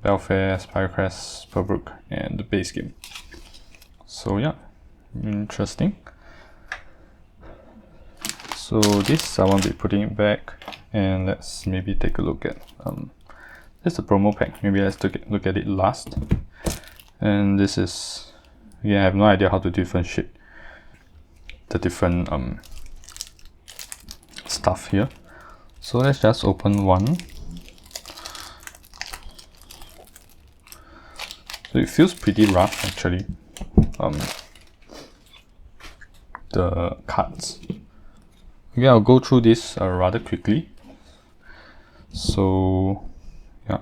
Belfair, Spirocrest, Pearlbrook, and the base game. So yeah, interesting. So this I won't be putting it back, and let's maybe take a look at this is the promo pack. Maybe let's look at it last. And this is, again, I have no idea how to differentiate the different stuff here. So let's just open one. So it feels pretty rough actually. the cards. Okay, I'll go through this rather quickly. So yeah,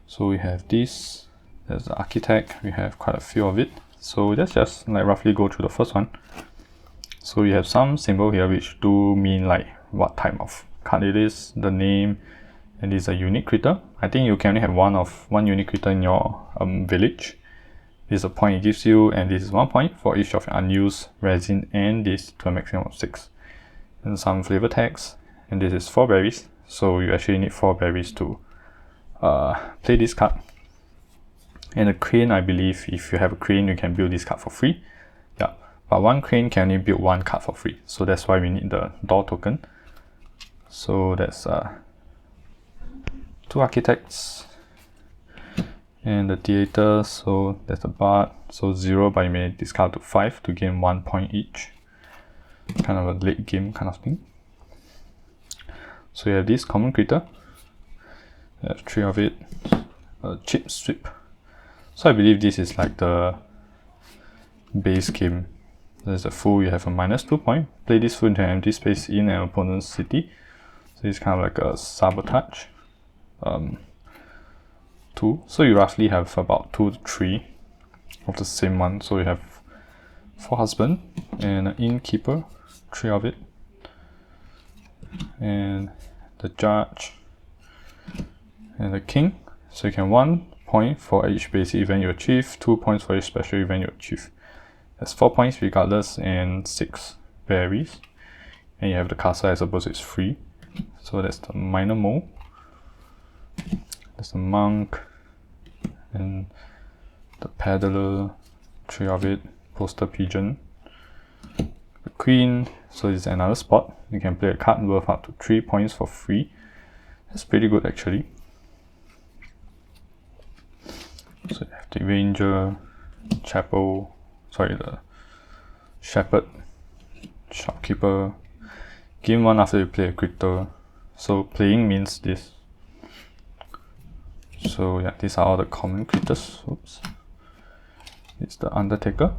so we have this. There's the architect. We have quite a few of it. So let's just like roughly go through the first one. So we have some symbol here which do mean like what type of card it is, the name, and this is a unique critter. I think you can only have one unique critter in your village. This is a point it gives you, and this is 1 point for each of your unused resin, and this to a maximum of 6. And some flavor text, and this is 4 berries. So you actually need 4 berries to play this card. And a crane, I believe if you have a crane, you can build this card for free. Yeah, but one crane can only build 1 card for free. So that's why we need the door token. So that's 2 architects. And the theater, so that's the bard. So 0, but you may discard to 5 to gain 1 point each. Kind of a late game kind of thing. So you have this common critter. You have 3 of it. A chip sweep. So I believe this is like the base game. There's a fool, you have a -2 point. Play this fool into an empty space in an opponent's city. So it's kind of like a sabotage. 2. So you roughly have about 2 to 3 of the same one. So you have 4 husband and an innkeeper, 3 of it. And the judge and the king. So you can 1 point for each basic event you achieve, 2 points for each special event you achieve. That's 4 points regardless, and 6 berries. And you have the castle, I suppose it's free. So that's the minor mole. There's the monk and the peddler, 3 of it, poster pigeon. The queen, so it's another spot. You can play a card worth up to 3 points for free. That's pretty good actually. So you have the ranger, chapel, sorry, the shepherd, shopkeeper. Game 1 after you play a critter. So playing means this. So yeah, these are all the common critters. Oops. It's the undertaker.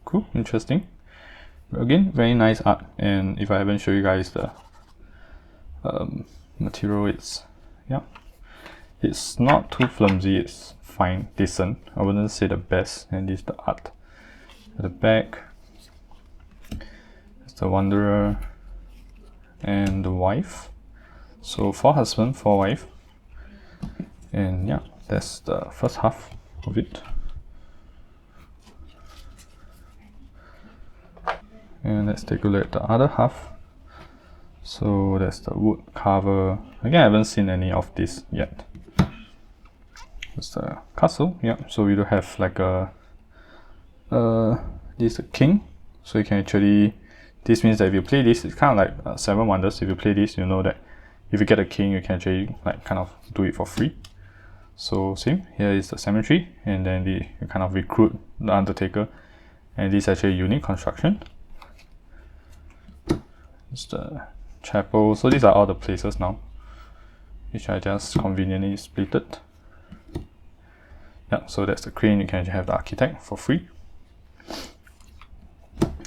Cool, interesting. Again, very nice art. And if I haven't shown you guys the material, it's not too flimsy, it's fine, decent. I wouldn't say the best. And this is the art. At the back, it's the wanderer and the wife. So 4 husband, 4 wife. And yeah, that's the first half of it. And let's take a look at the other half. So that's the wood carver. Again, I haven't seen any of this yet. That's the castle. Yeah, so we do have like a this is the king. So you can actually, this means that if you play this, it's kind of like 7 wonders. If you play this, you know that if you get a king, you can actually like kind of do it for free. So same, here is the cemetery, and then you kind of recruit the undertaker, and this is actually a unique construction. It's the chapel. So these are all the places now, which I just conveniently splitted. Yeah, so that's the crane. You can actually have the architect for free.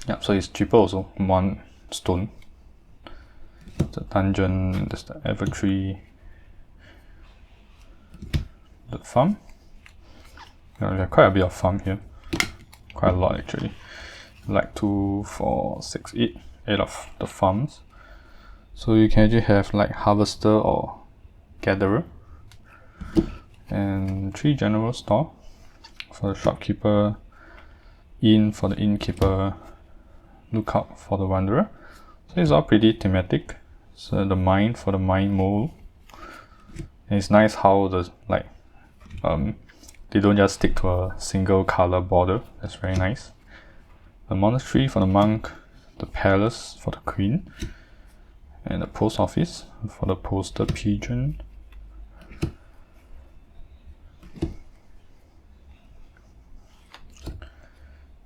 Yeah, so it's cheaper also, 1 stone. The dungeon, there's the Evertree, the farm. Yeah, we have quite a bit of farm here, quite a lot actually. Like 2, 4, 6, 8 of the farms. So you can actually have like harvester or gatherer, and 3 general store for the shopkeeper, inn for the innkeeper, lookout for the wanderer. So it's all pretty thematic. So the mine for the mine mole. And it's nice how the they don't just stick to a single color border. That's very nice. The monastery for the monk, the palace for the queen, and the post office for the poster pigeon.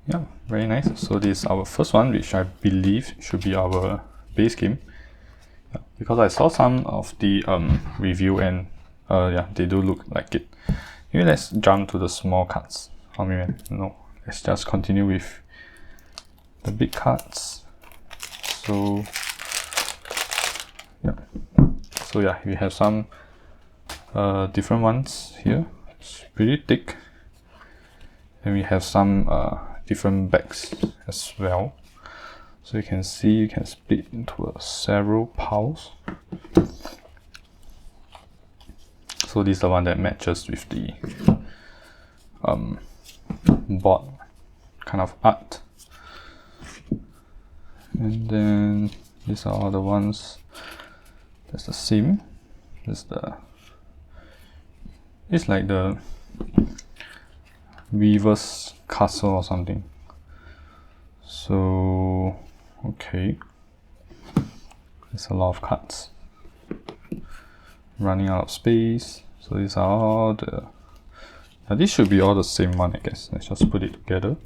Yeah, very nice. So this is our first one, which I believe should be our base game. Yeah, because I saw some of the review, and yeah, they do look like it. Maybe let's jump to the small cards. Let's just continue with the big cards. So yeah, we have some different ones here. It's pretty thick, and we have some different backs as well. So you can see you can split into several piles. So this is the one that matches with the board kind of art. And then these are all the ones. There's the same. It's like the Weaver's Castle or something. So okay, there's a lot of cards. Running out of space. So these are all the. Now these should be all the same one, I guess. Let's just put it together.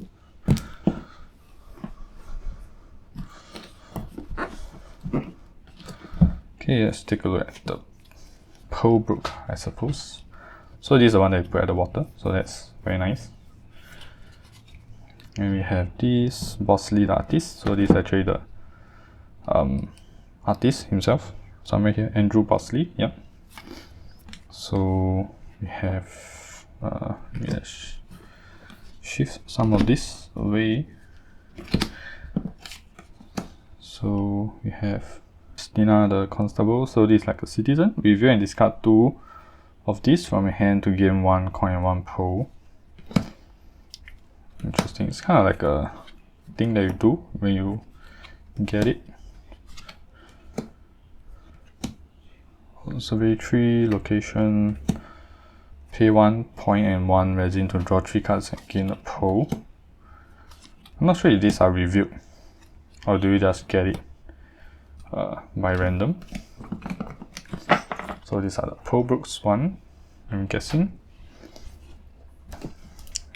Okay, let's take a look at the Rulebook, I suppose. So this is the one that we put at the water, so that's very nice. And we have this Bosley the artist. So this is actually the artist himself, somewhere here, Andrew Bosley. Yep. So we have let's shift some of this away. So we have Stina the Constable. So this is like a citizen. Reveal and discard 2 of this from your hand to gain 1 coin and 1 pearl. Interesting. It's kind of like a thing that you do when you get it. Survey 3 location. Pay 1 point and 1 resin to draw 3 cards and gain a pearl. I'm not sure if these are revealed, or do you just get it by random. So these are the Rulebooks one, I'm guessing.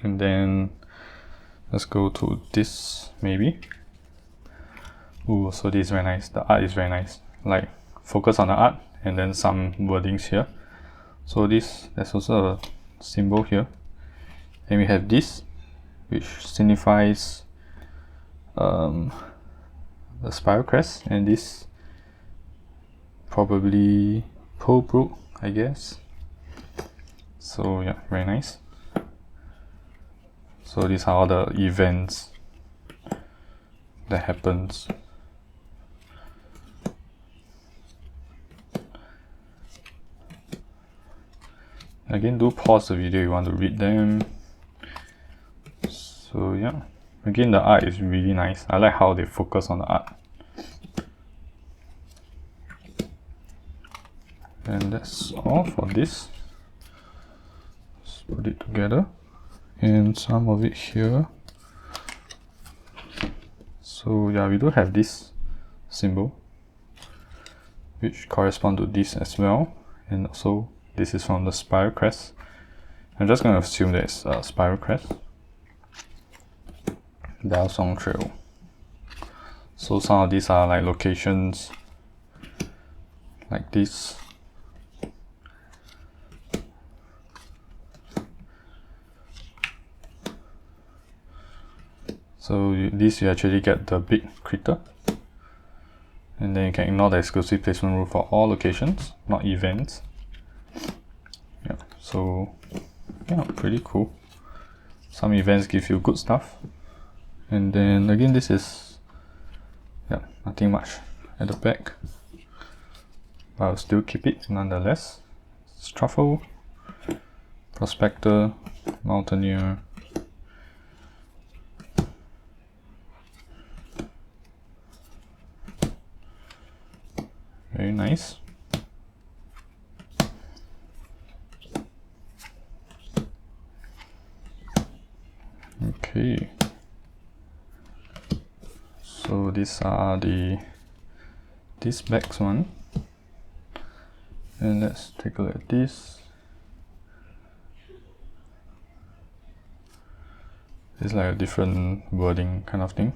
And then let's go to this maybe. Ooh, so this is very nice. The art is very nice. Like, focus on the art and then some wordings here. So there's also a symbol here. And we have this, which signifies the spiral crest, and this probably Rulebook, I guess. So yeah, very nice. So these are all the events that happens. Again, do pause the video if you want to read them. So yeah, again, the art is really nice. I like how they focus on the art. And that's all for this. Let's put it together. And some of it here. So yeah, we do have this symbol, which correspond to this as well. And also this is from the spiral crest. I'm just going to assume that it's a spiral crest. Dao Song Trail. So some of these are like locations like this. So this you actually get the big critter, and then you can ignore the exclusive placement rule for all locations, not events. Yeah, so yeah, pretty cool. Some events give you good stuff, and then again this is nothing much at the back, but I'll still keep it nonetheless. Truffle, Prospector, Mountaineer. Very nice. Okay. So these are this bags one. And let's take a look at this. It's like a different wording kind of thing.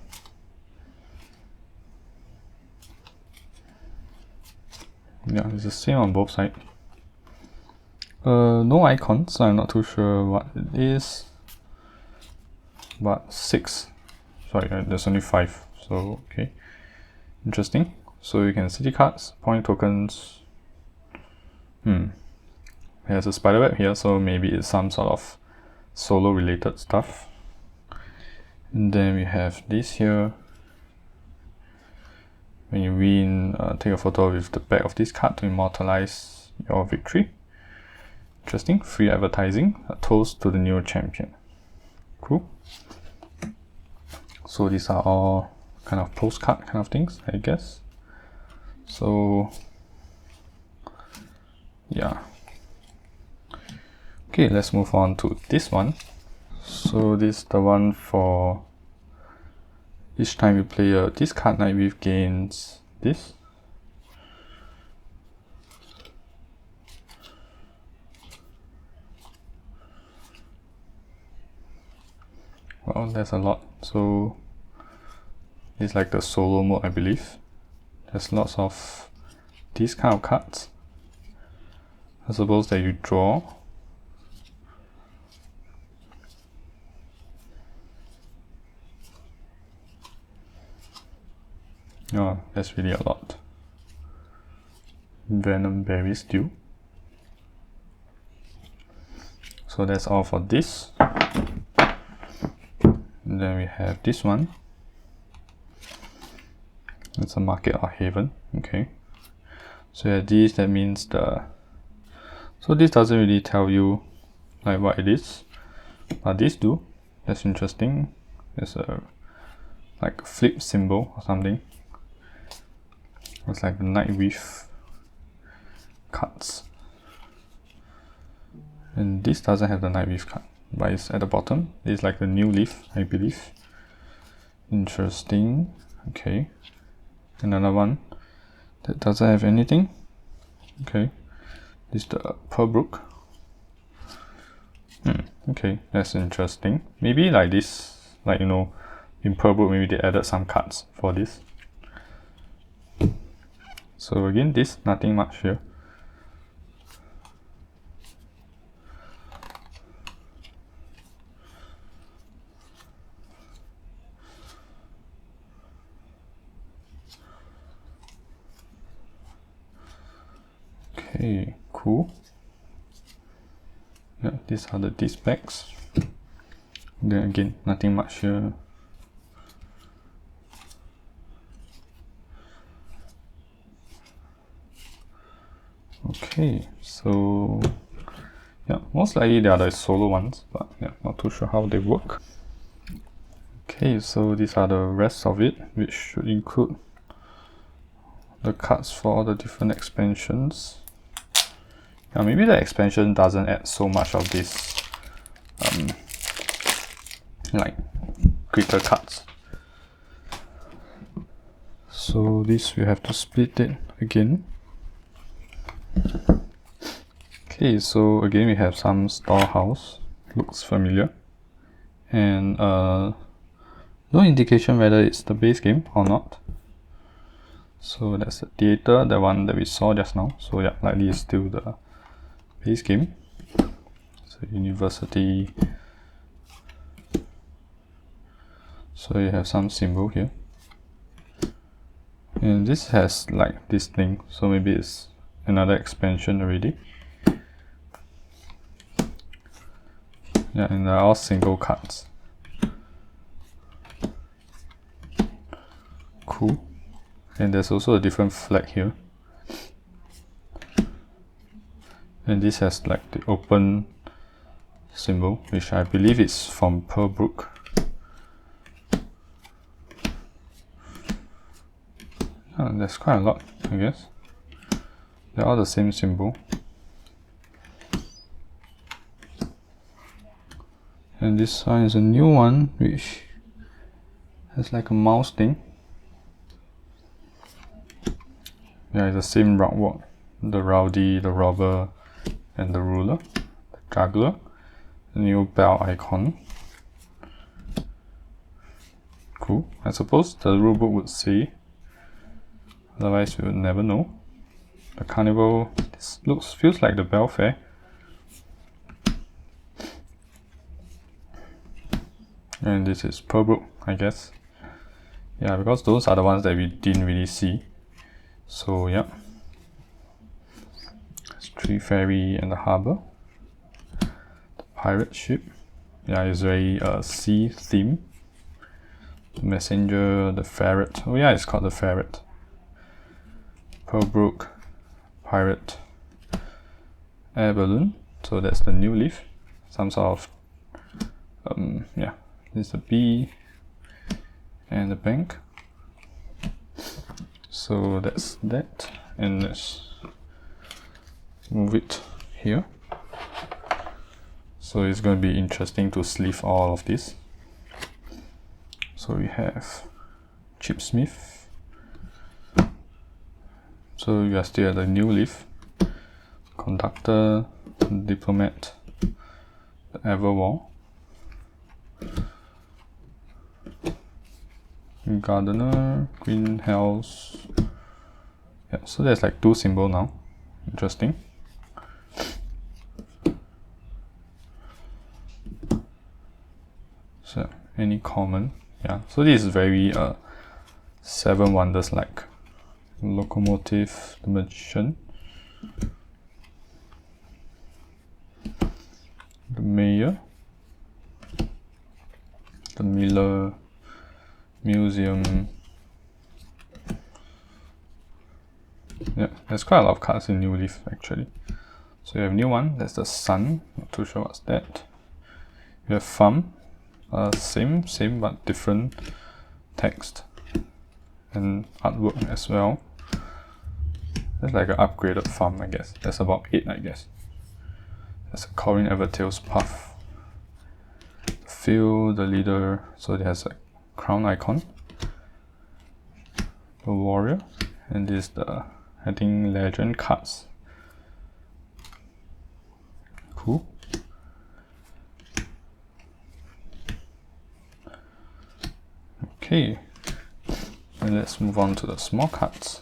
Yeah, it's the same on both sides. No icons, so I'm not too sure what it is. But 6. sorry, there's only 5. So okay, interesting. So you can city cards, point tokens. There's a spiderweb here, so maybe it's some sort of solo related stuff. And then we have this here. When you win, take a photo with the back of this card to immortalize your victory. Interesting. Free advertising, a toast to the new champion. Cool. So these are all kind of postcard kind of things, I guess. So yeah. Okay, let's move on to this one. So this is the one for each time you play this card Nightweave gains this. Well, there's a lot. So it's like the solo mode, I believe. There's lots of these kind of cards. I suppose that you draw. Oh, that's really a lot. Venom Berry Stew. So that's all for this. And then we have this one. It's a Market or Haven. Okay. So yeah, this, that means so this doesn't really tell you like what it is, but these do. That's interesting. There's a like flip symbol or something. It's like the Nightweave cards. And this doesn't have the Nightweave card, but it's at the bottom. It's like the new leaf, I believe. Interesting. Okay. Another one that doesn't have anything. Okay. This is the Pearlbrook. Okay, that's interesting. Maybe like this, like you know, in Pearlbrook maybe they added some cards for this. So again, this, nothing much here. Okay, cool. Yeah, these are the disc packs. Then again, nothing much here. Okay, so yeah, most likely they are the solo ones, but yeah, not too sure how they work. Okay, so these are the rest of it, which should include the cards for all the different expansions. Yeah, maybe the expansion doesn't add so much of this like glitter cards. So this we have to split it again. Okay, so again we have some storehouse, looks familiar, and no indication whether it's the base game or not. So that's the theater, the one that we saw just now. So yeah, likely it's still the base game. So university. So you have some symbol here, and this has like this thing. So maybe it's another expansion already. Yeah, and they're all single cards. Cool. And there's also a different flag here. And this has like the open symbol, which I believe is from Pearlbrook. There's quite a lot, I guess. They're all the same symbol. And this one is a new one, which has like a mouse thing. Yeah, it's the same route walk. The rowdy, the robber, and the ruler, the juggler, the new bell icon. Cool. I suppose the rulebook would say, otherwise we would never know. The carnival, this feels like the Bell Fair. And this is Pearlbrook, I guess. Yeah, because those are the ones that we didn't really see. So yeah, Tree Ferry and the harbor. The pirate ship. Yeah, it's very sea theme. The messenger, the ferret. Oh yeah, it's called the ferret. Pearlbrook, pirate, air balloon. So that's the new leaf. Some sort of yeah, this is the bee and the bank. So that's that, and let's move it here. So it's going to be interesting to sleeve all of this. So we have Chipsmith. So you are still at the new leaf. Conductor, diplomat, the Everwall, gardener, greenhouse. Yeah, so there's like 2 symbols now. Interesting. So any common? Yeah. So this is very 7 Wonders like. Locomotive, the magician, the mayor, the miller, museum. Yeah, there's quite a lot of cards in New Leaf actually. So you have new one, that's the sun, not too sure what's that. You have farm, same but different text and artwork as well. That's like an upgraded farm, I guess. That's about 8, I guess. There's a Corin Evertail's Puff. Phil, the leader, so it has a crown icon. The warrior, and this is the, I think, legend cards. Cool. Okay, and let's move on to the small cards.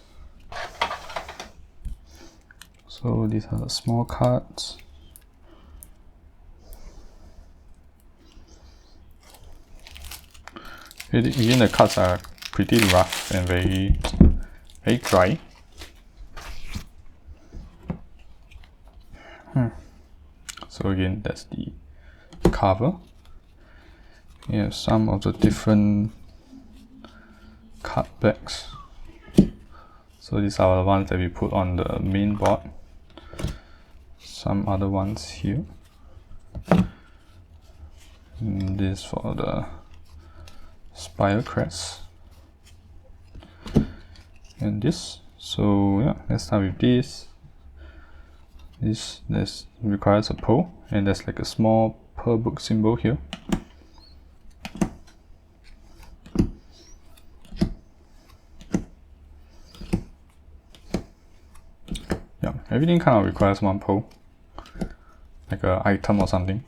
So these are the small cards. Again, the cards are pretty rough and very dry. So again, that's the cover. We have some of the different card backs. So these are the ones that we put on the main board. Some other ones here. And this for the Spire Crest. And this. So yeah, let's start with this. This requires a pole, and there's like a small pearl book symbol here. Yeah, everything kind of requires one pole, like an item or something.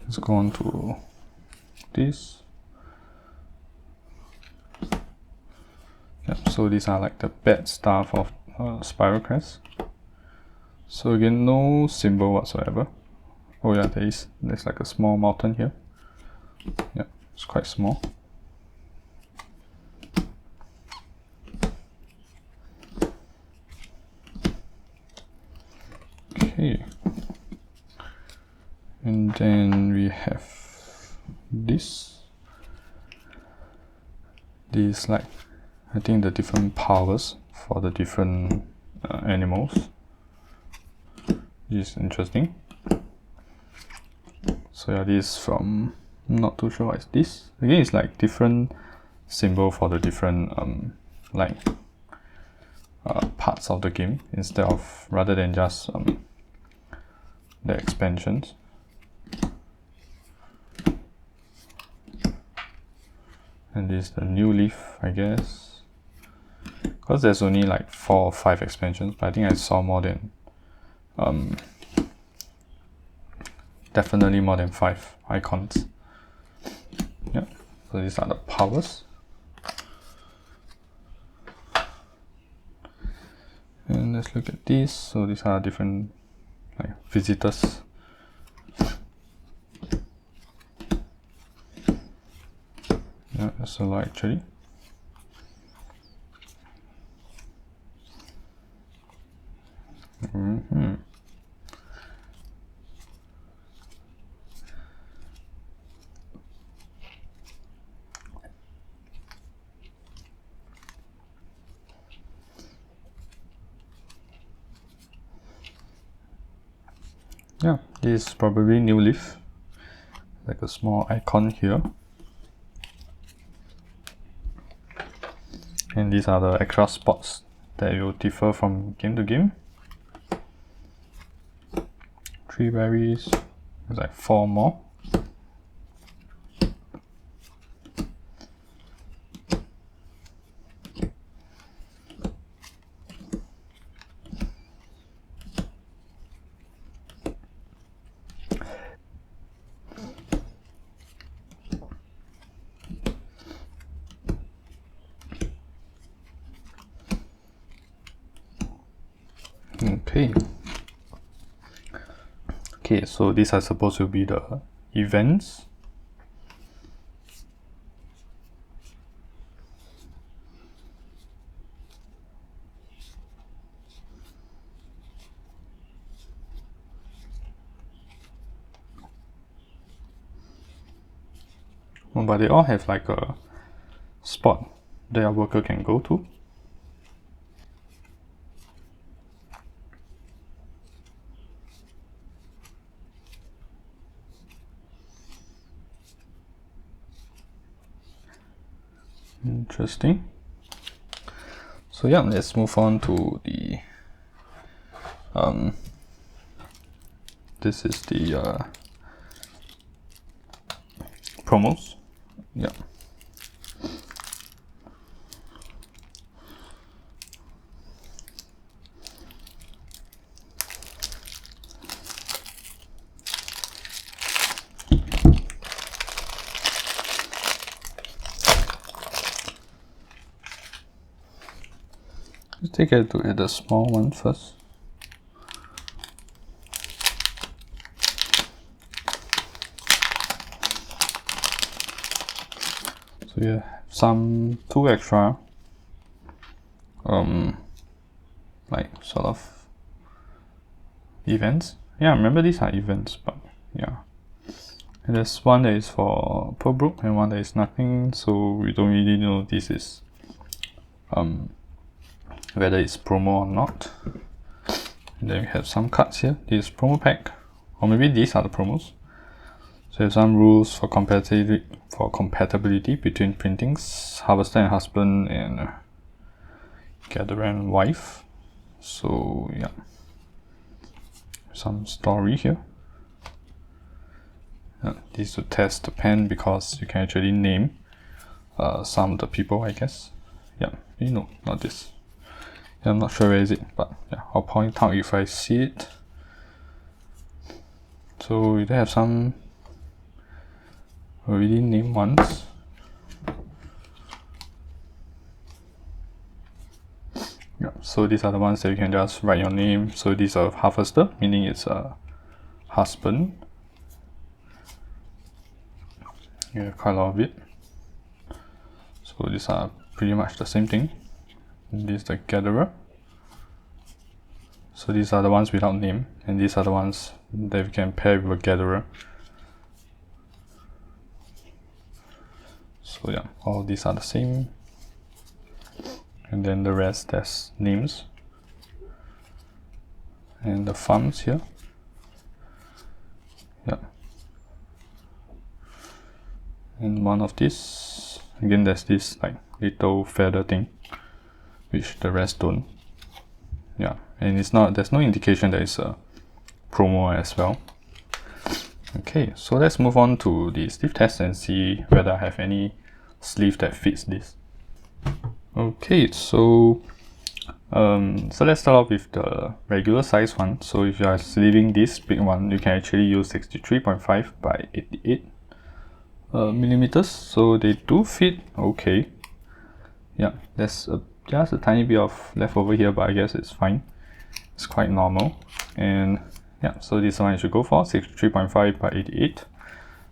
Let's go on to this. Yep, so these are like the bad stuff of Spiral Crest. So again, no symbol whatsoever. Oh yeah, there's like a small mountain here. Yeah, it's quite small. Okay. And then we have this. These like, I think the different powers for the different animals. This is interesting. So yeah, this is from, not too sure what is this. Again, it's like different symbol for the different parts of the game, instead of, rather than just the expansions. And this is the new leaf, I guess, because there's only like 4 or 5 expansions, but I think I saw more than definitely more than 5 icons. Yeah, so these are the powers. And let's look at these. So these are different like visitors. That's a lot actually. Yeah, this is probably new leaf, like a small icon here. And these are the extra spots that will differ from game to game. 3 berries, there's like 4 more. Okay, so these are supposed to be the events. But they all have like a spot that a worker can go to. Interesting. So yeah, let's move on to the this is the promos. Yeah. Let's take a look at the small one first. So yeah, some 2 extra like sort of events. Yeah, remember these are events, but yeah. And there's one that is for Pearlbrook and one that is nothing, so we don't really know this is whether it's promo or not. And then we have some cards here. This promo pack, or maybe these are the promos. So there's some rules for compatibility between printings, Harvester and Husband, and Gatherer and Wife. So yeah, some story here. This is to test the pen because you can actually name some of the people, I guess. Yeah, no, not this. Yeah, I'm not sure where is it, but yeah, I'll point out if I see it. So we have some already named ones. Yeah, so these are the ones that you can just write your name. So these are Harvester, meaning it's a husband. Yeah, quite a lot of it. So these are pretty much the same thing. And this is the Gatherer. So these are the ones without name, and these are the ones that we can pair with a Gatherer. So yeah, all these are the same. And then the rest, there's names. And the farms here. Yeah. And one of these, again there's this like little feather thing, which the rest don't. Yeah, and it's not, there's no indication that it's a promo as well. Okay, so let's move on to the sleeve test and see whether I have any sleeve that fits this. Okay, so let's start off with the regular size one. So if you are sleeving this big one, you can actually use 63.5 by 88 millimeters. So they do fit okay. Yeah, there's just a tiny bit of leftover here, but I guess it's fine. It's quite normal. And yeah, so this one I should go for 63.5 by 88.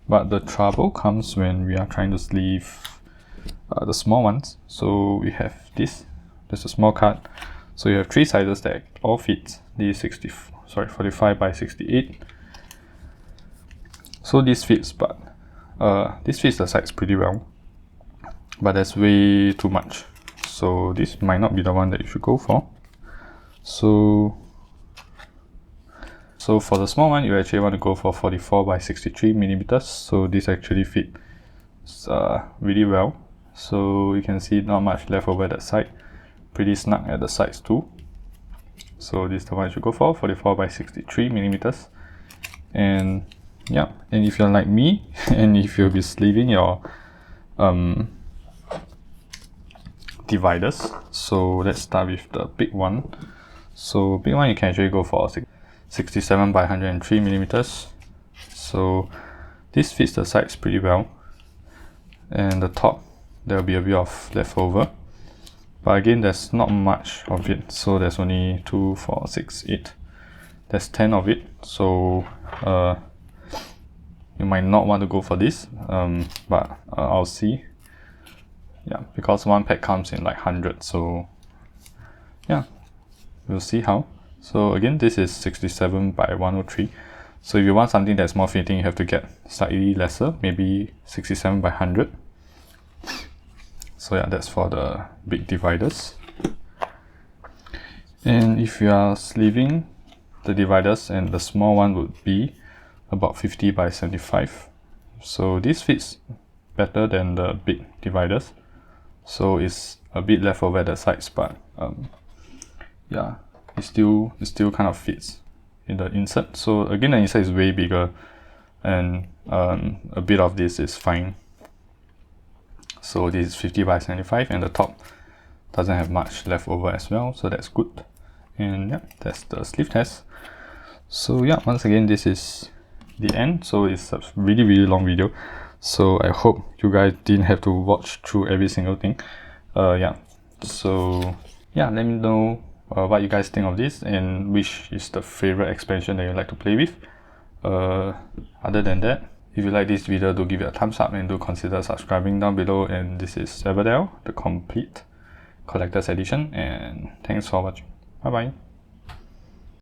But the trouble comes when we are trying to sleeve the small ones. So we have this. There's a small card. So you have 3 sizes that all fit. This 45 by 68. So this fits, but this fits the sides pretty well. But that's way too much. So this might not be the one that you should go for. So for the small one, you actually want to go for 44 by 63 millimeters. So this actually fits really well. So you can see not much left over that side. Pretty snug at the sides too. So this is the one you should go for, 44 by 63 millimeters. And yeah, and if you're like me, and if you'll be sleeving your dividers, so let's start with the big one. So big one you can actually go for 67 by 103 millimeters. So this fits the sides pretty well, and the top there will be a bit of leftover, but again there's not much of it. So there's only 2, 4, 6, 8, there's 10 of it. So you might not want to go for this, but I'll see. Yeah, because one pack comes in like 100, so yeah, we'll see how. So again, this is 67 by 103. So if you want something that's more fitting, you have to get slightly lesser, maybe 67 by 100. So yeah, that's for the big dividers. And if you are sleeving the dividers, and the small one would be about 50 by 75. So this fits better than the big dividers. So it's a bit left over at the sides, but yeah, it still kind of fits in the insert. So again, the insert is way bigger, and a bit of this is fine. So this is 50 by 75, and the top doesn't have much left over as well, so that's good. And yeah, that's the sleeve test. So yeah, once again, this is the end. So it's a really long video. So I hope you guys didn't have to watch through every single thing. Yeah, so yeah, let me know what you guys think of this, and which is the favorite expansion that you like to play with. Other than that, if you like this video, do give it a thumbs up, and do consider subscribing down below. And this is Everdell, the Complete Collector's Edition, and thanks for watching. Bye bye.